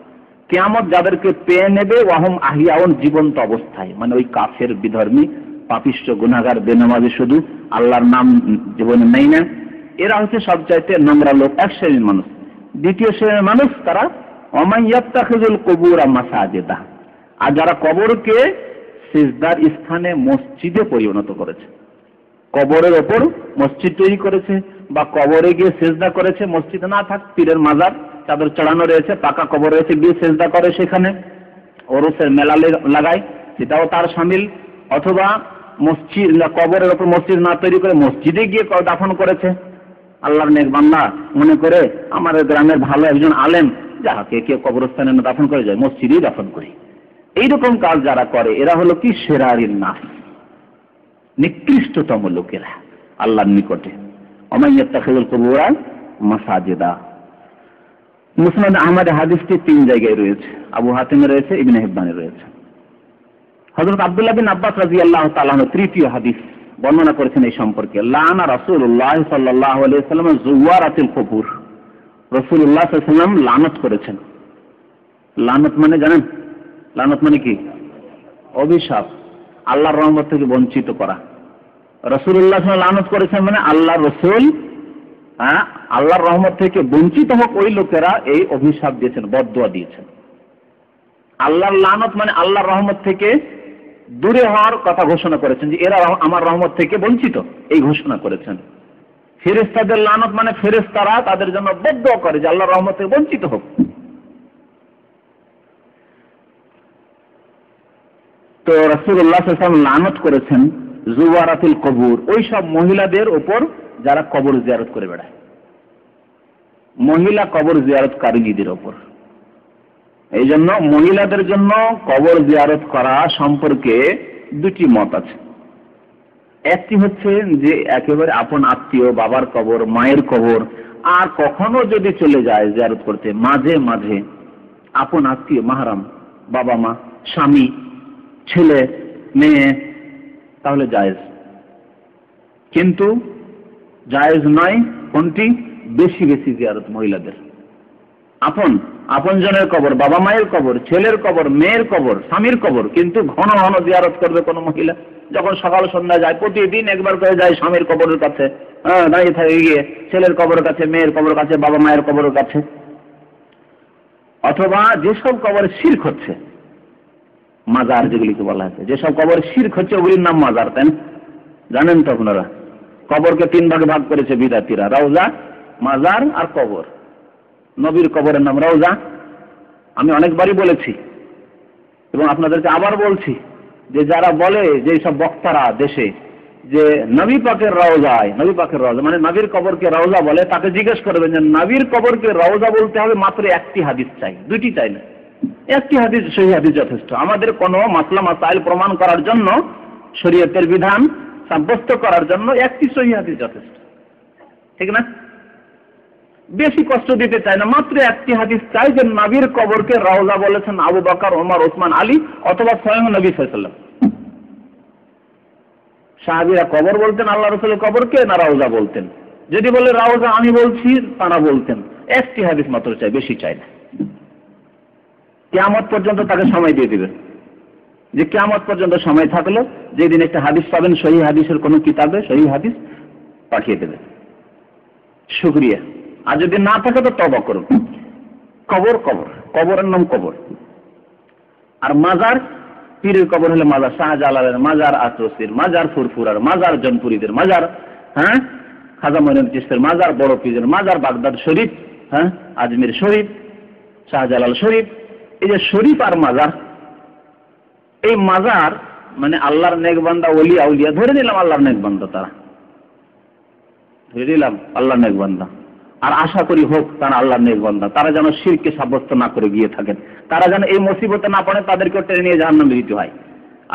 কিয়ামত যাদেরকে পেয়ে নেবে, ওয়াহুম আহিয়াউন, জীবন্ত অবস্থায়, মানে ওই কাফের, বিধর্মী, পাপিষ্ঠ, গুনাহগার, বেনামাজি, শুধু আল্লাহর নাম জীবনে নেই না, এরা হচ্ছে সবচাইতে নোংরা লোক, এক শ্রেণীর মানুষ। দ্বিতীয় শ্রেণীর মানুষ তারা ওয়ামান ইয়াত্তাখিযুল কুবুরা মাসাজিদা, আর যারা কবরকে সিজদার স্থানে মসজিদে পরিণত করেছে, কবরের ওপর মসজিদ তৈরি করেছে, বা কবরে গিয়ে সিজদা করেছে, মসজিদে না থাক পীরের মাজার চাদর চড়ানো রয়েছে, পাকা কবর রয়েছে, গিয়ে সিজদা করে, সেখানে ওরসের মেলা লাগায়, সেটাও তার শামিল। অথবা মসজিদ, কবরের ওপর মসজিদ না তৈরি করে মসজিদে গিয়ে দাফন করেছে, আল্লাহর নেক বান্দা মনে করে আমাদের গ্রামের ভালো একজন আলেম, যাহাকে কেউ কবরস্থানে না দাফন করে যায়, মসজিদেই দাফন করি, এইরকম কাজ যারা করে এরা হলো কি শিরারিন নাস, নিকৃষ্টতম লোকেরা আল্লাহর নিকটে। ওমান ইয়াত্তাখিযুল কুবুরা মাসাজিদা। মুসনাদ আহমদ হাদিসটি 3 জায়গায় রয়েছে, আবু হাতিমে রয়েছে, ইবনে হিব্বানে রয়েছে। হযরত আব্দুল্লাহ বিন আব্বাস রাদিয়াল্লাহু তাআলা আনহু তৃতীয় হাদিস বর্ণনা করেছেন এই সম্পর্কে, লানা রাসূলুল্লাহ সাল্লাল্লাহু আলাইহি ওয়াসাল্লাম যুওয়ারাতিল কুবুর, রাসূলুল্লাহ সাল্লাল্লাহু আলাইহি ওয়াসাল্লাম লানত করেছেন। লানত মানে জানেন? লানত মানে কি? অভিশাপ, আল্লাহর রহমত থেকে বঞ্চিত করা। রাসূলুল্লাহ সাল্লাল্লাহু আলাইহি ওয়াসাল্লাম লানত করেছেন মানে আল্লাহর রাসূল আল্লাহর রহমত থেকে বঞ্চিত হোক ওই লোকেরা, এই অভিশাপ দিয়েছেন, বদদুয়া দিয়েছেন। আল্লাহর লানত মানে আল্লাহর রহমত থেকে দূরে হওয়ার কথা ঘোষণা করেছেন, যে এরা আমার রহমত থেকে বঞ্চিত, এই ঘোষণা করেছেন। ফেরেশতাদের লানত মানে ফেরেশতারা তাদের জন্য বদদুয়া করে যে আল্লাহর রহমত থেকে বঞ্চিত হোক। তো রাসূলুল্লাহ সাল্লাল্লাহু আলাইহি ওয়াসাল্লাম লানত করেছেন জুওয়ারাতুল কবর, ওই সব মহিলাদের ওপর যারা কবর জিয়ারত করে বেড়ায়, মহিলা কবর জিয়ারতকারিনীদের ওপর। এই জন্য মহিলাদের জন্য কবর জিয়ারত করা সম্পর্কে দুটি মত আছে। একটি হচ্ছে যে একেবারে আপন আত্মীয়, বাবার কবর, মায়ের কবর, আর কখনো যদি চলে যায় জিয়ারত করতে মাঝে মাঝে আপন আত্মীয়, মাহরাম, বাবা মা, স্বামী, ছেলে, মেয়ে, তাহলে জায়েজ। কিন্তু জায়েজ নয় কোনটি? বেশি বেশি জিয়ারত মহিলাদের, আপন জনের কবর, বাবা মায়ের কবর, ছেলের কবর, মেয়ের কবর, স্বামীর কবর, কিন্তু ঘন ঘন জিয়ারত করবে কোন মহিলা। যখন সকাল সন্ধ্যা যায়, প্রতিদিন একবার করে যায় স্বামীর কবরের কাছে, দাঁড়িয়ে থাকে গিয়ে ছেলের কবরের কাছে, মেয়ের কবরের কাছে, বাবা মায়ের কবরের কাছে। অথবা যেসব কবরে শিরক হচ্ছে, মাজার যেগুলিকে বলা হচ্ছে, যেসব কবরে শিরক হচ্ছে ওগুলির নাম মাজার, তাই না? জানেন তো আপনারা, কবরকে 3 ভাগে ভাগ করেছে বিদাতিরা, রওজা, মাজার আর কবর। নবীর কবরের নাম রওজা। আমি অনেকবারই বলেছি এবং আপনাদেরকে আবার বলছি যে যারা বলে, যে সব বক্তারা দেশে, যে নবী পাকের রওজায়, নবী পাকের রওজা মানে নবীর কবরকে রওজা বলে, তাকে জিজ্ঞেস করবেন যে নবীর কবরকে রওজা বলতে হবে মাত্র একটি হাদিস চাই, দুইটি চাই না, একটি হাদিস, সেই হাদিস যথেষ্ট। আমাদের কোনো মাসলা মাসাইল প্রমাণ করার জন্য, শরীয়তের বিধান সাব্যস্ত করার জন্য একটি সহিহ হাদিস যথেষ্ট, ঠিক না? বেশি কষ্ট দিতে চায় না, মাত্র একটি হাদিস চাই যে নবীর কবরকে রওজা বলেছেন আবু বকর, ওমর, ওসমান, আলী, অথবা স্বয়ং নবী সাল্লাল্লাহু আলাইহি ওয়াসাল্লাম। সাহাবীরা কবর বলতেন আল্লাহ রাসূলের কবরকে, না রওজা বলতেন? যদি বলে রওজা আমি বলছি, তারা বলতেন। একটি হাদিস মাত্র চাই, বেশি চাই না। কিয়ামত পর্যন্ত তাকে সময় দিয়ে দিবেন, যে কিয়ামত পর্যন্ত সময় থাকলো, যেদিন একটা হাদিস পাবেন সহিহ হাদিসের কোন কিতাবে, সহিহ হাদিস পাঠিয়ে দেবেন। শুকরিয়া। আর যদি না থাকে তো তওবা করুন। কবর, কবরের নাম কবর। আর মাজার, পীরের কবর হলে মাজার, শাহজালালের মাজার, আতরসির মাজার, ফুরফুরার মাজার, জনপুরীদের মাজার, খাজা মঈনুদ্দিন চিশতির মাজার, বড় পীরের মাজার, বাগদাদ শরীফ, আজমির শরীফ, শাহজালাল শরীফ। এই যে শরীফ আর মাজার, এই মাজার মানে আল্লাহর নেক বান্দা, ওলি আউলিয়া, ধরে নিলাম আল্লাহর নেক বান্দা, তারা ধরে নিলাম আল্লাহর নেক বান্দা, আর আশা করি হোক তারা আল্লাহর নেক বান্দা, তারা যেন শিরকে সাব্যস্ত না করে গিয়ে থাকেন, তারা যেন এই মুসিবতে না পড়ে, তাদেরকে টেনে নিয়ে জাহান্নামে দিতে হয়,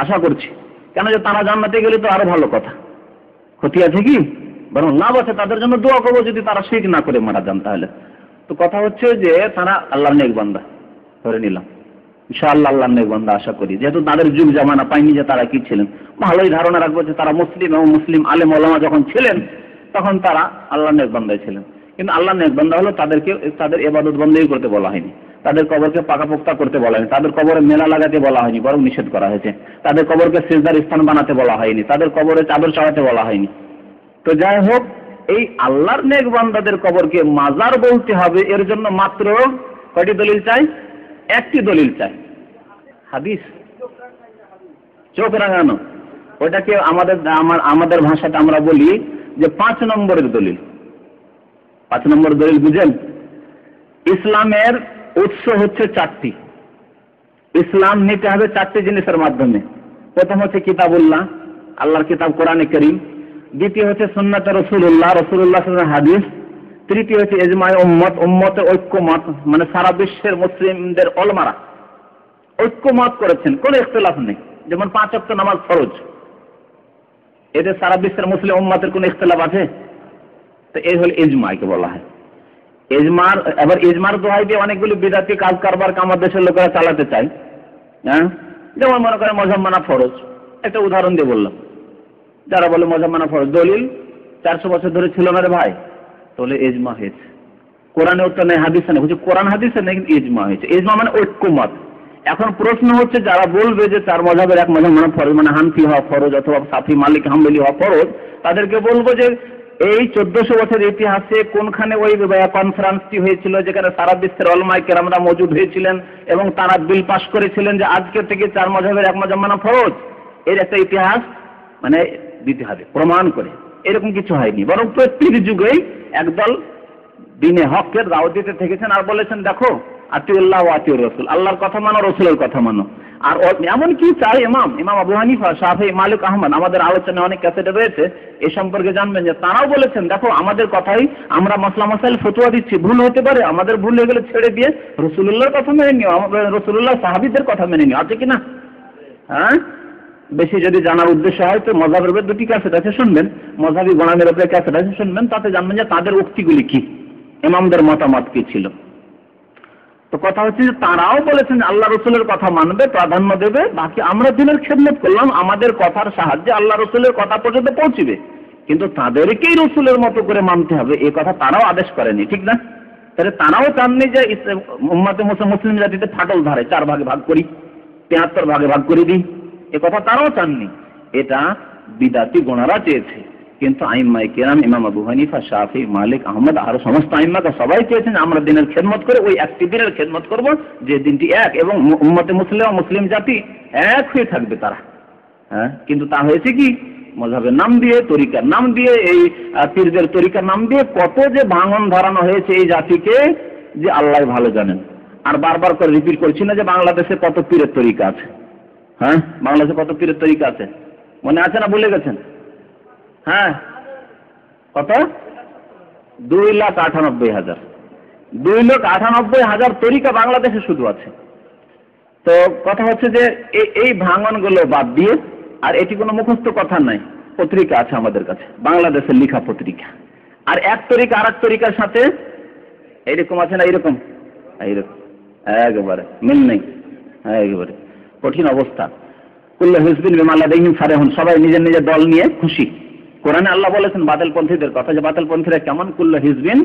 আশা করছি। কেন যে তারা জান্নাতে গেলে তো আরো ভালো কথা, ক্ষতি আছে কি? বরং লাভ আছে, তাদের জন্য দোয়া করবো যদি তারা শিরক না করে মারা যান। তাহলে তো কথা হচ্ছে যে তারা আল্লাহর নেক বান্দা, ধরে নিলাম ইনশাআল্লাহ আল্লাহর নেক বান্দা আশা করি, যেহেতু তাদের যুগ জামানা পাইনি যে তারা কি ছিলেন। ভালোই ধারণা রাখবো যে তারা মুসলিম, এবং মুসলিম আলেম ওলামা যখন ছিলেন তখন তারা আল্লাহর নেক বান্দাই ছিলেন। কিন্তু আল্লাহর নেক বান্দা হলো তাদেরকে তাদের ইবাদত বন্দেগী করতে বলা হয়নি, তাদের কবরকে পাকাপোক্তা করতে বলা হয়নি, তাদের কবরে মেলা লাগাতে বলা হয়নি, বরং নিষেধ করা হয়েছে। তাদের কবরকে সিজদার স্থান বানাতে বলা হয়নি, তাদের কবরে চাদর চড়াতে বলা হয়নি। তো যাই হোক, এই আল্লাহর নেক বান্দাদের কবরকে মাজার বলতে হবে, এর জন্য মাত্র কয়টি দলিল চাই? একটি দলিল চাই, হাদিস। চোখ রাঙানো, ওটাকে আমাদের ভাষাটা আমরা বলি যে 5 নম্বরের দলিল। 5 নম্বর দলিল বুঝেন? ইসলামের উৎস হচ্ছে 4টি। ইসলাম নিতে হবে 4টি জিনিসের মাধ্যমে। প্রথম হচ্ছে কিতাবুল্লাহ, আল্লাহর কিতাব কোরআনে কারীম। দ্বিতীয় হচ্ছে সুন্নাতে রাসূলুল্লাহ, রাসূলুল্লাহ সাল্লাল্লাহু আলাইহি হাদিস। তৃতীয় হচ্ছে ইজমায়ে উম্মত, উম্মতের ঐক্যমত, মানে সারা বিশ্বের মুসলিমদের ওলামারা ঐক্যমত করেছেন, কোনো ইখতিলাফ নেই। যেমন 5 ওয়াক্ত নামাজ ফরজ, এতে সারা বিশ্বের মুসলিম উম্মতের কোনো ইখতিলাফ আছে? তো এই হল ইজমাকে বলা হয়। ইজমার, এবার ইজমার দোহাই দিয়ে অনেকগুলি বিদাতি কাজ কারবার আমাদের দেশের লোকেরা চালাতে চায়। যেমন মনে করেন মযহাব মানা ফরজ, একটা উদাহরণ দিয়ে বললাম। যারা বলে মযহাব মানা ফরজ, দলিল 400 বছর ধরে ছিল না রে ভাই, তাহলে ইজমা হয়েছে। কোরআনে উত্তর নেই, হাদিসে নেই, হচ্ছে কোরআন হাদিসে নেই, কিন্তু ইজমা হয়েছে। ইজমা মানে ঐক্যমত। এখন প্রশ্ন হচ্ছে, যারা বলবে যে 4 মযহাবের এক মযহাব মানা ফরজ, মানে হানফি হওয়া ফরজ অথবা শাফি, মালিক, হাম্বলি হওয়া ফরজ, তাদেরকে বলবো যে এই 1400 বছরের ইতিহাসে কোনখানে ওই কনফারেন্সটি হয়েছিল যেখানে সারা বিশ্বের ওলামায়ে কেরামরা মজুদ হয়েছিলেন এবং তারা বিল পাস করেছিলেন যে আজকে থেকে 4 মযহাবের এক মযহাব মানা ফরজ? এর একটা ইতিহাস মানে দিতে হবে প্রমাণ করে। এরকম কিছু হয়নি, বরং প্রত্যেক যুগেই একদল দ্বীনে হকের দাওয়াত দিতে থেকেছেন আর বলেছেন, দেখো আতিউল্লাহ ওয়া আতিউর রাসূল, আল্লাহর কথা মানো, রাসূলের কথা মানো। আর এমন কি চাই ইমাম আবু হানিফা, শাফি, মালিক, আহমদ, আমাদের আলোচনায় অনেক ক্যাসেটে রয়েছে এ সম্পর্কে জানবেন যে তারাও বলেছেন দেখো আমাদের কথাই আমরা মাসলা মাসাইল ফতোয়া দিচ্ছি, ভুল হতে পারে, আমাদের ভুল হয়ে গেলে ছেড়ে দিয়ে রাসূলুল্লাহর কথা মেনে নিও, আমাদের রাসূলুল্লাহ সাহাবীদের কথা মেনে নিও, আছে কিনা? হ্যাঁ, বেশি যদি জানার উদ্দেশ্য হয় তো মযহাবের উপরে দুটি ক্যাসেট আছে শুনবেন, মযহাবী গোলামের উপরে ক্যাসেট আছে শুনবেন, তাতে জানবেন যে তাদের উক্তিগুলি কি, ইমামদের মতামত কি ছিল। তো কথা হচ্ছে যে তারাও বলেছেন আল্লাহ রসুলের কথা মানবে, প্রাধান্য দেবে, বাকি আমরা দিনের খেদমত করলাম, আমাদের কথার সাহায্যে আল্লাহ রসুলের কথা পর্যন্ত পৌঁছবে, কিন্তু তাদেরকেই রসুলের মতো করে মানতে হবে এই কথা তারাও আদেশ করেনি, ঠিক না? তাহলে তারাও চাননি যে উম্মতে মুসলিম জাতিতে ফাটল ধরে, 4 ভাগে ভাগ করি, 73 ভাগে ভাগ করে দিই, এ কথা তারাও চাননি। এটা বিদাতি গোনারা চেয়েছে, কিন্তু আইম্মায়ে কেরাম ইমাম আবু হানিফা, শাফি, মালিক, আহমদ আরো সমস্ত আইম্মাকে সবাই চেয়েছেন আমরা দিনের খেদমত করে ওই একটি দিনের খেদমত করব যে দিনটি এক এবং উম্মতে মুসলিম জাতি এক হয়ে থাকবে তারা। হ্যাঁ, কিন্তু তা হয়েছে কি মযহাবের নাম দিয়ে, তরিকার নাম দিয়ে, এই পীরদের তরিকার নাম দিয়ে কত যে ভাঙন ধরানো হয়েছে এই জাতিকে যে আল্লাহ ভালো জানেন। আর বারবার করে রিপিট করছি না যে বাংলাদেশে কত পীরের তরিকা আছে। হ্যাঁ, বাংলাদেশে কত পীরের তরিকা আছে মনে আছে না ভুলে গেছেন? হ্যাঁ, কত? 2,98,000। 2,98,000 তরিকা বাংলাদেশে শুধু আছে। তো কথা হচ্ছে যে এই ভাঙনগুলো বাদ দিয়ে, আর এটি কোনো মুখস্থ কথা নাই, পত্রিকা আছে আমাদের কাছে, বাংলাদেশের লেখা পত্রিকা, আর এক তরিকা আর এক তরিকার সাথে এইরকম আছে না, এইরকম একেবারে মিল নেই, একেবারে কঠিন অবস্থা। কুল্লু হিজবিন বিমা লাদাইহিম ফারিহুন, সবাই নিজের নিজের দল নিয়ে খুশি। কোরআনে আল্লাহ বলেছেন বাতিলপন্থীদের কথা যে বাতিলপন্থীরা কেমন, কুল্লু হিজবিন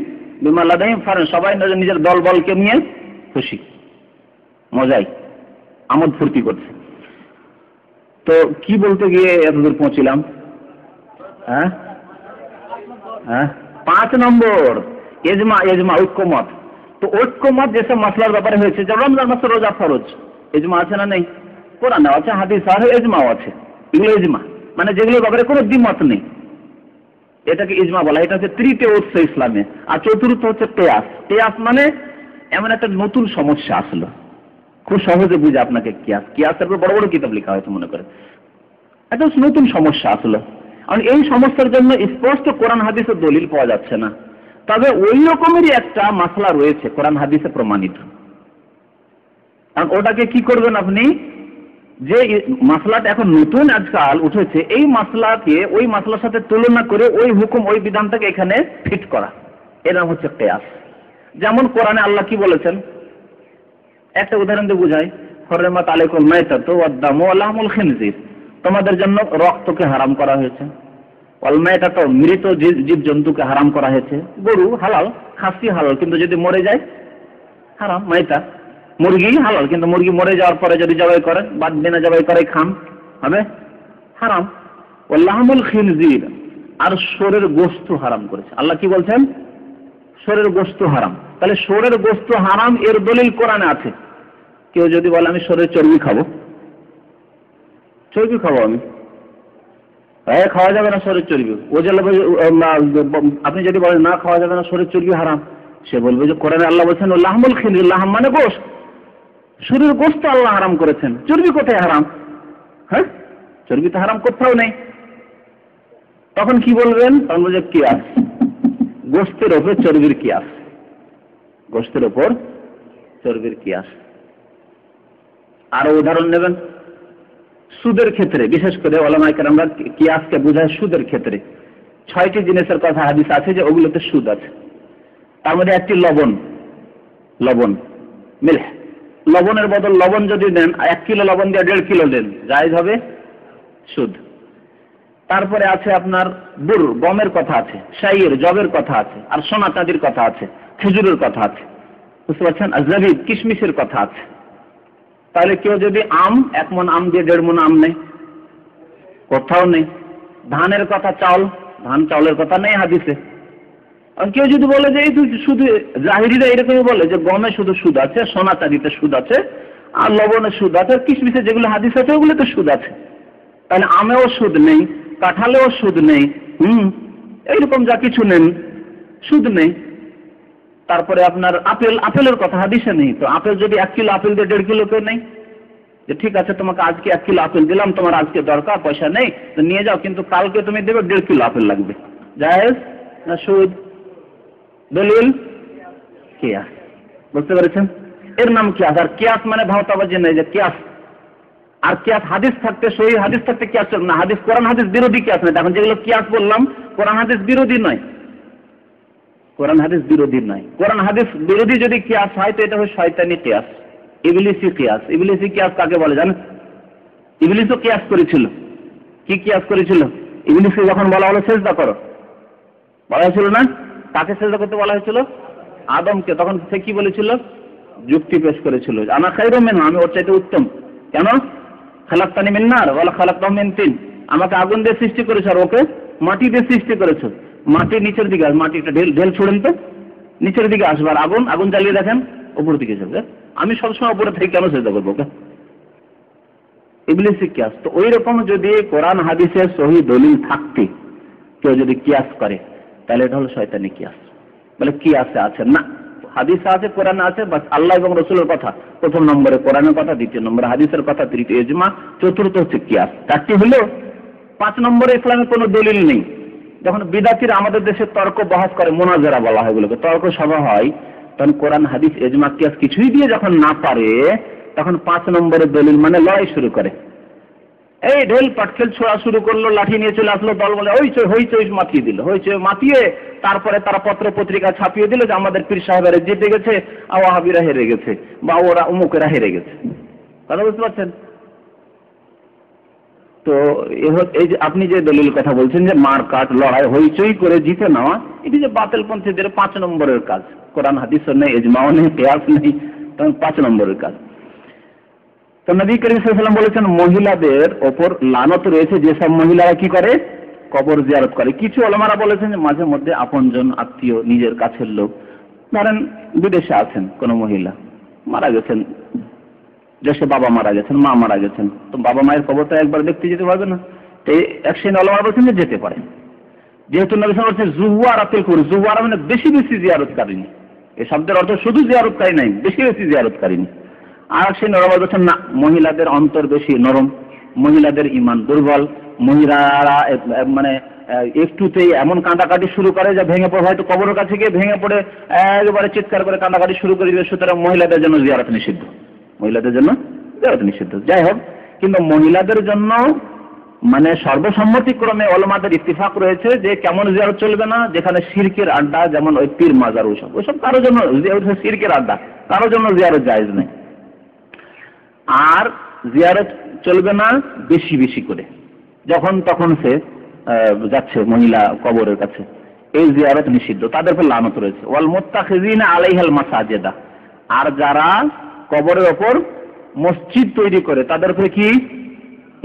বিমা লাদাইহিম ফারিহুন, সবাই নিজের দল বলকে নিয়ে খুশি, মজাই আমোদ ফুর্তি করছে। তো কি বলতে গিয়ে এতদূর পৌঁছিলাম? হ্যাঁ, 5 নম্বর এজমা ঐক্যমত। তো ঐক্যমত যেসব মাসলার ব্যাপারে হয়েছে, যেমন রমজান মাসে রোজা ফরজ, এজমা আছে না নেই? কোরআনে আছে, হাদিস আছে, এজমাও আছে। এগুলো এজমা মানে যেগুলোর ব্যাপারে কোনো দ্বিমত নেই, এটাকে ইজমা বলা। এটা হচ্ছে তৃতীয় উৎস ইসলামে। আর চতুর্থ হচ্ছে কিয়াস। কিয়াস মানে এমন একটা নতুন সমস্যা আসলো, খুব সহজে বুঝে আপনাকে কিয়াসের উপর বড় বড় কিতাব লেখা হয়তো মনে করে, একটা নতুন সমস্যা আসলো। আর এই সমস্যার জন্য স্পষ্ট কোরআন হাদিসের দলিল পাওয়া যাচ্ছে না, তবে ওই রকমেরই একটা মাসলা রয়েছে কোরআন হাদিসে প্রমাণিত। আর ওটাকে কি করবেন আপনি, যে মাসলাটা এখন নতুন আজকাল উঠেছে, এই মাসলাকে ওই মাসলার সাথে তুলনা করে ওই হুকুম ওই বিধানটাকে এখানে ফিট করা, এর নাম হচ্ছে কিয়াস। যেমন কোরআনে আল্লাহ কি বলেছেন, একটা উদাহরণ দিয়ে বুঝাই। হরমাত আলাইকুম মাইতাতু ওয়াদ-দামু ওয়া লাহমুল খিনজির, তোমাদের জন্য রক্তকে হারাম করা হয়েছে। ওয়াল মাইতাতু, মৃত জীবজন্তুকে হারাম করা হয়েছে। গরু হালাল, খাসি হালাল, কিন্তু যদি মরে যায় হারাম। মাইতা মুরগি হালাল, কিন্তু মুরগি মরে যাওয়ার পরে যদি জবাই করেন, বাদ বিনা জবাই করে খান হবে হারাম। ওয়াল লাহমুল খিনজির, আর শুয়োরের গোশত হারাম করেছে। আল্লাহ কি বলছেন? শুয়োরের গোশত হারাম। তাহলে শুয়োরের গোশত হারাম এর দলিল কোরআনে আছে। কেউ যদি বলে আমি শুয়োরের চর্বি খাবো, আমি খাওয়া যাবে না শুয়োরের চর্বি, ও যে আপনি যদি বলেন না খাওয়া যাবে না শুয়োরের চর্বি হারাম, সে বলবে যে কোরআনে আল্লাহ বলছেন লাহমুল খিনজির, লাহম মানে গোশত, শুয়োরের গোশত আল্লাহ হারাম করেছেন, চর্বি কোথায় হারাম? হ্যাঁ, চর্বি তো হারাম কোথাও নেই। তখন কি বলবেন? তখন বলছে কিয়াস, গোশতের ওপর চর্বির কিয়াস, গোশতের ওপর চর্বির কিয়াস। আরো উদাহরণ নেবেন সুদের ক্ষেত্রে, বিশেষ করে ওলামায়ে কেরামরা কিয়াসকে বোঝায় সুদের ক্ষেত্রে। 6টি জিনিসের কথা হাদিস আছে যে ওগুলোতে সুদ আছে। তার মধ্যে একটি লবণ মিলহ, লবণের বদল লবণ যদি দেন, 1 কিলো লবণ দিয়ে 1.5 কিলো দেন, জায়েজ হবে সুদ। তারপরে আছে আপনার বুর, গমের কথা আছে, শাইর, জবের কথা আছে, আর সোনা চাঁদির কথা আছে, খেজুরের কথা আছে, বুঝতে পারছেন, আর জাবিব, কিশমিশের কথা আছে। তাহলে কেউ যদি 1 মণ আম দিয়ে 1.5 মণ আম নেই, কোথাও নেই। ধানের কথা, ধান চাউলের কথা নেই হাদিসে। আর কেউ যদি বলে যে এই শুধু জাহিরিরা এরকমই বলে যে গমে শুধু সুদ আছে, সোনা চাঁদিতে সুদ আছে, আর লবণে সুদ আছে, আর কিশমিশে যেগুলো হাদিস আছে ওগুলোতে সুদ আছে, তাহলে আমেও সুদ নেই, কাঁঠালেও সুদ নেই, এইরকম যা কিছু নেন সুদ নেই। তারপরে আপনার আপেলের কথা হাদিসে নেই, তো আপেল যদি 1 কিলো আপেল দিয়ে 1.5 কিলো কেউ নেই, যে ঠিক আছে তোমাকে আজকে 1 কিলো আপেল দিলাম, তোমার আজকে দরকার, পয়সা নেই তো নিয়ে যাও, কিন্তু কালকে তুমি দেবে 1.5 কিলো আপেল লাগবে। জায়েজ না সুদ? দলিল কিয়াস। বুঝতে পেরেছেন? এর নাম কিয়াস। আর কিয়াস মানে ভাওতাবাজি নেই, যে কিয়াস আর কিয়াস হাদিস থাকতে, সহিহ হাদিস থাকতে কিয়াস চলবে না। হাদিস কোরআন হাদিস বিরোধী কিয়াস নয়। এখন যেগুলো কিয়াস বললাম কোরআন হাদিস বিরোধী নয়, কোরআন হাদিস বিরোধী নয়। কোরআন হাদিস বিরোধী যদি কিয়াস হয় তো এটা হয় শয়তানি কিয়াস, ইবলিসি কিয়াস। ইবলিসি কিয়াস কাকে বলে জানেন? ইবলিসও কিয়াস করেছিল। কি কিয়াস করেছিল? ইবলিসকে যখন বলা হলো সেজদা করো, বলা হয়েছিল না? কাকে সেজদা করতে বলা হয়েছিল? আদমকে। তখন সে কি বলেছিল? যুক্তি পেশ করেছিল, আনা খায়রুম মিনহু, আমি ওর চাইতে উত্তম। কেন? খালাকতানি মিন নার ওয়া খালাকতাহু মিন তিন, আমাকে আগুন দিয়ে সৃষ্টি করেছো আর ওকে মাটি দিয়ে সৃষ্টি করেছো। মাটি নিচের দিকে, মাটি একটা ঢেল ছুড়েন তো, নিচের দিকে আসবে, আর আগুন জ্বালিয়ে দেখেন উপর দিকে যাবে। আমি সবসময় উপরে থেকে কেন সেজদা করবো ওকে? ইবলিসি কিয়াস। তো ওই রকম যদি কোরআন হাদিসের সহি দলিল থাকতে কেউ যদি কিয়াস করে তাহলে এটা হলো শয়তানি কিয়াস। বলে কিয়াসে আছে না, হাদিসে আছে, কোরআনে আছে, বাস আল্লাহ এবং রাসূলের কথা প্রথম নম্বরে, কোরআনের কথা দ্বিতীয় নম্বরে, হাদিসের কথা তৃতীয়, ইজমা চতুর্থ হচ্ছে কিয়াস। 4টি হলো। 5 নম্বরে ইসলামে কোনো দলিল নেই। যখন বিদাতিরা আমাদের দেশে তর্ক বহাস করে, মুনাজারা বলা হয় এগুলোকে, তর্ক সভা হয়, তখন কোরআন হাদিস ইজমা কিয়াস কিছুই দিয়ে যখন না পারে তখন 5 নম্বরের দলিল মানে লড়াই শুরু করে। এই ঢেল পাটকেল ছোড়া শুরু করলো, লাঠি নিয়ে চলে আসলো, দল বলে হইচই মাতিয়ে দিল। হইচই মাতিয়ে তারপরে তারা পত্র পত্রিকা ছাপিয়ে দিল যে আমাদের পীর সাহেবেরা জিতে গেছে, ওয়াহাবিরা হেরে গেছে, বা ওরা অমুকেরা হেরে গেছে। কথা বুঝতে পারছেন? তো এই যে আপনি যে দলিল কথা বলছেন যে মার কাট লড়াই হইচই করে জিতে নেওয়া, এটি যে বাতিলপন্থীদের 5 নম্বরের কাজ। কোরআন হাদিসও নেই, ইজমাও নেই, কিয়াস নেই, তখন 5 নম্বরের কাজ। তো নবী করিম সাল্লাল্লাহু আলাইহি ওয়াসাল্লাম বলেছেন মহিলাদের ওপর লানত রয়েছে যেসব মহিলারা কি করে? কবর জিয়ারত করে। কিছু ওলামারা বলেছেন যে মাঝে মধ্যে আপনজন, আত্মীয়, নিজের কাছের লোক, ধরেন বিদেশে আছেন কোন মহিলা, মারা গেছেন, দেশে বাবা মারা গেছেন, মা মারা গেছেন, তো বাবা মায়ের কবরটা একবার দেখতে যেতে পারবে না? তো এক শ্রেণী ওলামারা বলেছেন যে যেতে পারে, যেহেতু নবী সাল্লাল্লাহু আলাইহি ওয়াসাল্লাম বলেছেন জুওয়ারাতুল কুবুর। জুওয়ারা মানে বেশি বেশি জিয়ারতকারী। এই শব্দের অর্থ শুধু জিয়ারতকারী নাই, বেশি বেশি জিয়ারতকারী। আর সেই নরম বলছেন না, মহিলাদের অন্তর বেশি নরম, মহিলাদের ঈমান দুর্বল, মহিলারা মানে একটুতেই এমন কাঁদাকাটি শুরু করে যে ভেঙে পড়ে, হয়তো কবরের কাছে গিয়ে ভেঙে পড়ে একেবারে চিৎকার করে কাঁদাকাটি শুরু করে দিবে। সুতরাং মহিলাদের জন্য জিয়ারত নিষিদ্ধ, মহিলাদের জন্য জিয়ারত নিষিদ্ধ। যাই হোক, কিন্তু মহিলাদের জন্য মানে সর্বসম্মতিক্রমে ওলামাদের ইত্তিফাক রয়েছে যে কেমন জিয়ারত চলবে না? যেখানে শিরকের আড্ডা, যেমন ওই পীর মাজার, ওইসব কারোর জন্য, শিরকের আড্ডা, কারোর জন্য জিয়ারত জায়েজ নেই। আর জিয়ারত চলবে না বেশি বেশি করে, যখন তখন সে যাচ্ছে মহিলা কবরের কাছে, এই জিয়ারত নিষিদ্ধ, তাদের উপর লানত রয়েছে। ওয়াল মুত্তাখিযিনা আলাইহাল মাসাজিদা, আর যারা কবরের ওপর মসজিদ তৈরি করে তাদের উপরে কি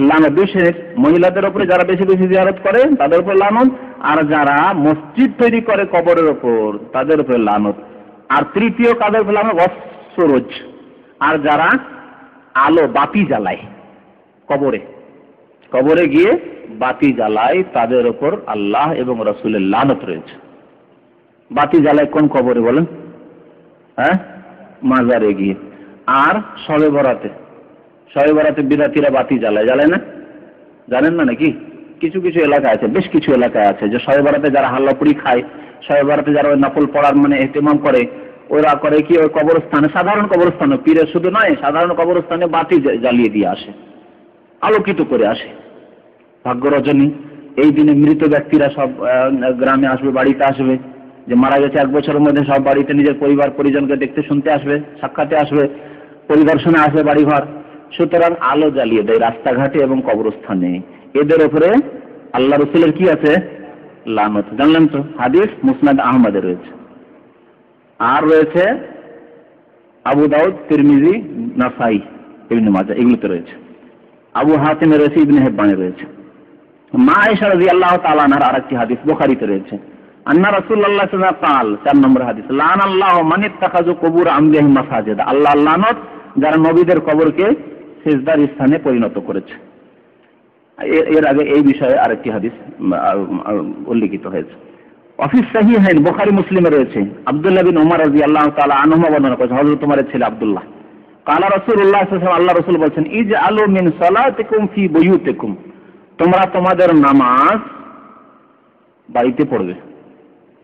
লানত? বিশেষ মহিলাদের উপরে যারা বেশি বেশি জিয়ারত করে তাদের উপর লানত, আর যারা মসজিদ তৈরি করে কবরের ওপর তাদের উপরে লানত। আর তৃতীয় কাদের উপর লানত? ওয়াসসুরুজ, আর যারা আলো বাতি জ্বালায় কবরে, কবরে গিয়ে বাতি জ্বালায়, তাদের ওপর আল্লাহ এবং রাসূলের লানত রয়েছে। বাতি জ্বালায় কোন কবরে বলেন? হ্যাঁ, মাজারে গিয়ে। আর শবে বরাতে বিদাতিরা বাতি জ্বালায় না? জানেন না নাকি? কিছু কিছু এলাকা আছে, বেশ কিছু এলাকায় আছে যে শবে বরাতে যারা হাল্লাপুরি খায়, শবে বরাতে যারা ওই নফল পড়ার মানে ইহতিমাম করে, ওরা করে কি ওই কবরস্থানে, সাধারণ কবরস্থানে, পীরের শুধু নয়, সাধারণ কবরস্থানে বাতি জ্বালিয়ে দিয়ে আসে, আলোকিত করে আসে। ভাগ্য রজনী এই দিনে মৃত ব্যক্তিরা সব গ্রামে আসবে, বাড়িতে আসবে, যে মারা গেছে 1 বছরের মধ্যে সব বাড়িতে নিজের পরিবার পরিজনকে দেখতে শুনতে আসবে, সাক্ষাতে আসবে, পরিদর্শনে আসবে বাড়িঘর। সুতরাং আলো জ্বালিয়ে দেয় রাস্তাঘাটে এবং কবরস্থানে। এদের উপরে আল্লাহ রাসূলের কি আছে? লানত। জানলেন তো? হাদিস মুসনাদ আহমদে রয়েছে, আর রয়েছে আবু দাউদ, তিরমিজি, নাসাই, ইবনে মাজাহ, এগুলোতে রয়েছে। আবু হাতিমে রয়েছে, ইবনে হিব্বানে রয়েছে। মা আয়েশা রাদিয়াল্লাহু তাআলা আনহার আরেকটি হাদিস বুখারীতে রয়েছে, আন্না রাসূলুল্লাহ সাল্লাল্লাহু আলাইহি ওয়াসাল্লাম قال, 4 নম্বর হাদিস, লানাল্লাহু মান ইত্তাখাযু কুবুর আমবিয়াহিম মাসাজিদ, আল্লাহ লানত যারা নবীদের কবরকে সিজদার স্থানে পরিণত করেছে। এর আগে এই বিষয়ে আরেকটি হাদিস উল্লেখিত হয়েছে। অফিস সাহিহাইন বুখারী মুসলিমে রয়েছে, আব্দুল্লাহ বিন উমর রাদিয়াল্লাহু তাআলা আনহুমা বর্ণনা করেছেন, হযরত উমরের ছেলে আব্দুল্লাহ, কালা রাসূলুল্লাহ সাল্লাল্লাহু আলাইহি ওয়াসাল্লাম, আল্লাহ রাসূল বলেন, ইজআলু মিন সালাতিকুম ফি বুয়ুতিকুম, তোমরা তোমাদের নামাজ বাড়িতে পড়বে।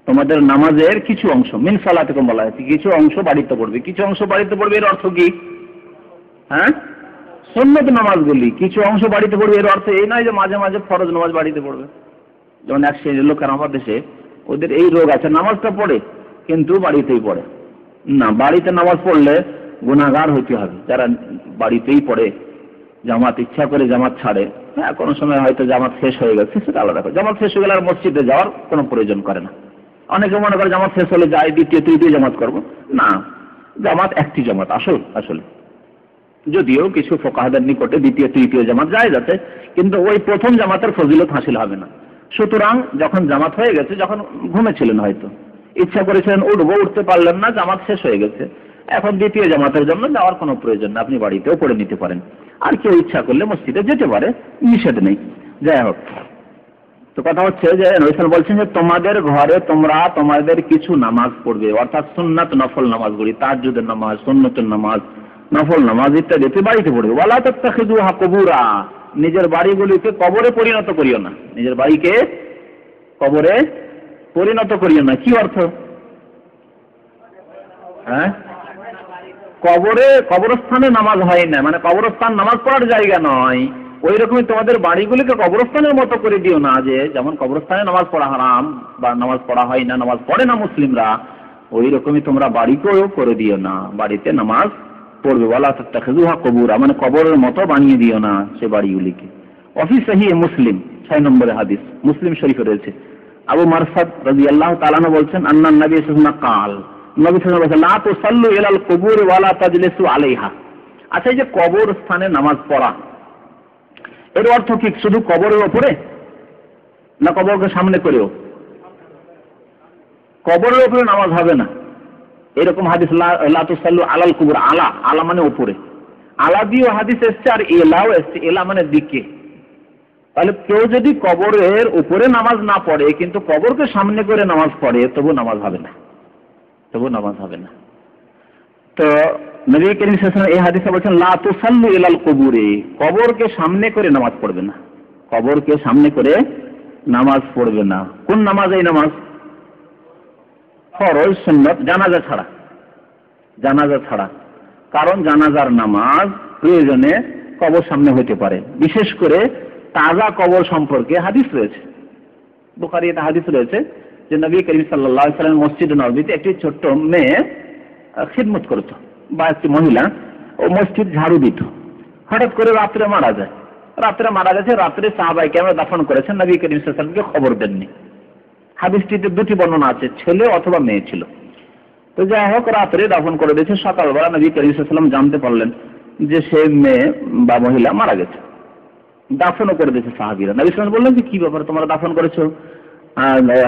তোমাদের নামাজের কিছু অংশ, মিন সালাতিকুম বলা হয়েছে, কিছু অংশ বাড়িতে পড়বে। কিছু অংশ বাড়িতে পড়বে এর অর্থ কি? হ্যাঁ, সুন্নত নামাজগুলি কিছু অংশ বাড়িতে পড়বে, এর অর্থ এই নয় যে মাঝে মাঝে ফরজ নামাজ বাড়িতে পড়বে। যেমন এক শ্রেণীর লোক আমার দেশে, ওদের এই রোগ আছে, নামাজটা পড়ে কিন্তু বাড়িতেই পড়ে না। বাড়িতে নামাজ পড়লে গুনাহগার হইতে হবে। যারা বাড়িতেই পড়ে, জামাত ইচ্ছা করে জামাত ছাড়ে, হ্যাঁ কোনো সময় হয়তো জামাত শেষ হয়ে গেছে, সেটা আলাদা করে। জামাত শেষ হয়ে গেলে আর মসজিদে যাওয়ার কোনো প্রয়োজন করে না। অনেকে মনে করে জামাত শেষ হলে যাই, দ্বিতীয় তৃতীয় জামাত করবো না। জামাত একটি জামাত আসলে যদিও কিছু ফোকাহাদের নিকটে দ্বিতীয় তৃতীয় জামাত জায়েজ আছে, কিন্তু ওই প্রথম জামাতের ফজিলত হাসিল হবে না। সুতরাং যখন জামাত হয়ে গেছে, যখন ঘুমেছিলেন, হয়তো ইচ্ছা করেছিলেন উঠবো, উঠতে পারলেন না, জামাত শেষ হয়ে গেছে, এখন দ্বিতীয় জামাতের জন্য যাওয়ার কোনো প্রয়োজন না, আপনি বাড়িতেও পড়ে নিতে পারেন। আর কেউ ইচ্ছা করলে মসজিদে যেতে পারে, নিষেধ নেই। যাই হোক, তো কথা হচ্ছে যে নবী সাল্লাল্লাহু বলছেন যে তোমাদের ঘরে তোমরা তোমাদের কিছু নামাজ পড়বে, অর্থাৎ সুন্নাত নফল নামাজগুলি, তাহাজ্জুদের নামাজ, সুন্নতের নামাজ, নফল নামাজ ইত্যাদি বাড়িতে পড়বে। ওয়ালা তাত্তাখিযুহা কুবুরা, নিজের বাড়িগুলিকে কবরে পরিণত করিও না। নিজের বাড়িকে কবরে পরিণত করিও না। কি অর্থ? হ্যাঁ, কবরস্থানে নামাজ হয় না, মানে কবরস্থান নামাজ পড়ার জায়গা নয়। ওই রকমই তোমাদের বাড়িগুলিকে কবরস্থানের মতো করে দিও না, যে যেমন কবরস্থানে নামাজ পড়া হারাম বা নামাজ পড়া হয় না, নামাজ পড়ে না মুসলিমরা, ওই রকমই তোমরা বাড়িকেও করে দিও না, বাড়িতে নামাজ পড়বে। ওয়ালা তাত্তাখিযুহা কুবুরা, মানে কবরের মতো বানিয়ে দিও না সে বাড়িগুলিকে। অফি সহিহ মুসলিম 6 নম্বরের হাদিস, মুসলিম শরীফে রয়েছে। আবু মারসাদ রাদিয়াল্লাহু তাআলা আনহু বলছেন, আন্নান নবী সাল্লাল্লাহু আলাইহি ওয়াসাল্লাম কাল, নবী সাল্লাল্লাহু আলাইহি ওয়াসাল্লাম, লা তুসাল্লু ইলাল কুবুর ওয়ালা তাজলিসু আলাইহা। আচ্ছা, এই যে কবর স্থানে নামাজ পড়া, এর অর্থ কি শুধু কবরের উপরে, না কবরকে সামনে করেও? কবরের উপরে নামাজ হবে না, এরকম হাদিস লা তুসাল্লু আলাল কুবুর, আলা মানে উপরে, আলা দিয়েও হাদিস এসছে, আর এলাও এসছে, এলা মানে দিকে। তাহলে কেউ যদি কবরের উপরে নামাজ না পড়ে কিন্তু কবরকে সামনে করে নামাজ পড়ে, তবু নামাজ হবে না। তো নবী করিম সাল্লাল্লাহু আলাইহি ওয়াসাল্লাম এই হাদিসে বলেছেন, লা তুসাল্লু ইলাল কুবুরি, কবরকে সামনে করে নামাজ পড়বে না, কবরকে সামনে করে নামাজ পড়বে না। কোন নামাজ? এই নামাজ ফরজ, সুন্নাত, জানাজা ছাড়া। কারণ জানাজার নামাজ প্রয়োজনে কবর সামনে হতে পারে। বিশেষ করে তাজা কবর সম্পর্কে হাদিস রয়েছে, বুখারী এটা হাদিস রয়েছে যে নবী করিম সাল্লাল্লাহু আলাইহি ওয়াসাল্লাম মসজিদে নববীতে একটি ছোট্ট মেয়ে খিদমত করত, বা একটি মহিলা, ও মসজিদ ঝাড়ু দিত। হঠাৎ করে রাত্রে মারা গেছে, রাত্রে সাহাবায়ে কেরাম দাফন করেছেন, নবী করিম সাল্লাল্লাহু আলাইহি ওয়াসাল্লামকে খবর দেননি। হাদিসটিতে দুটি বর্ণনা আছে, ছেলে অথবা মেয়ে ছিল। তো যাই হোক, রাত্রে দাফন করে দিয়েছে। সকালবেলা নবী করিম সাল্লাল্লাহু আলাইহি ওয়াসাল্লাম জানতে পারলেন যে সে মেয়ে বা মহিলা মারা গেছে, দাফনও করে দিয়েছে সাহাবীরা। নবী সাল্লাল্লাহু আলাইহি ওয়াসাল্লাম বললেন যে কি ব্যাপার, তোমরা দাফন করেছো,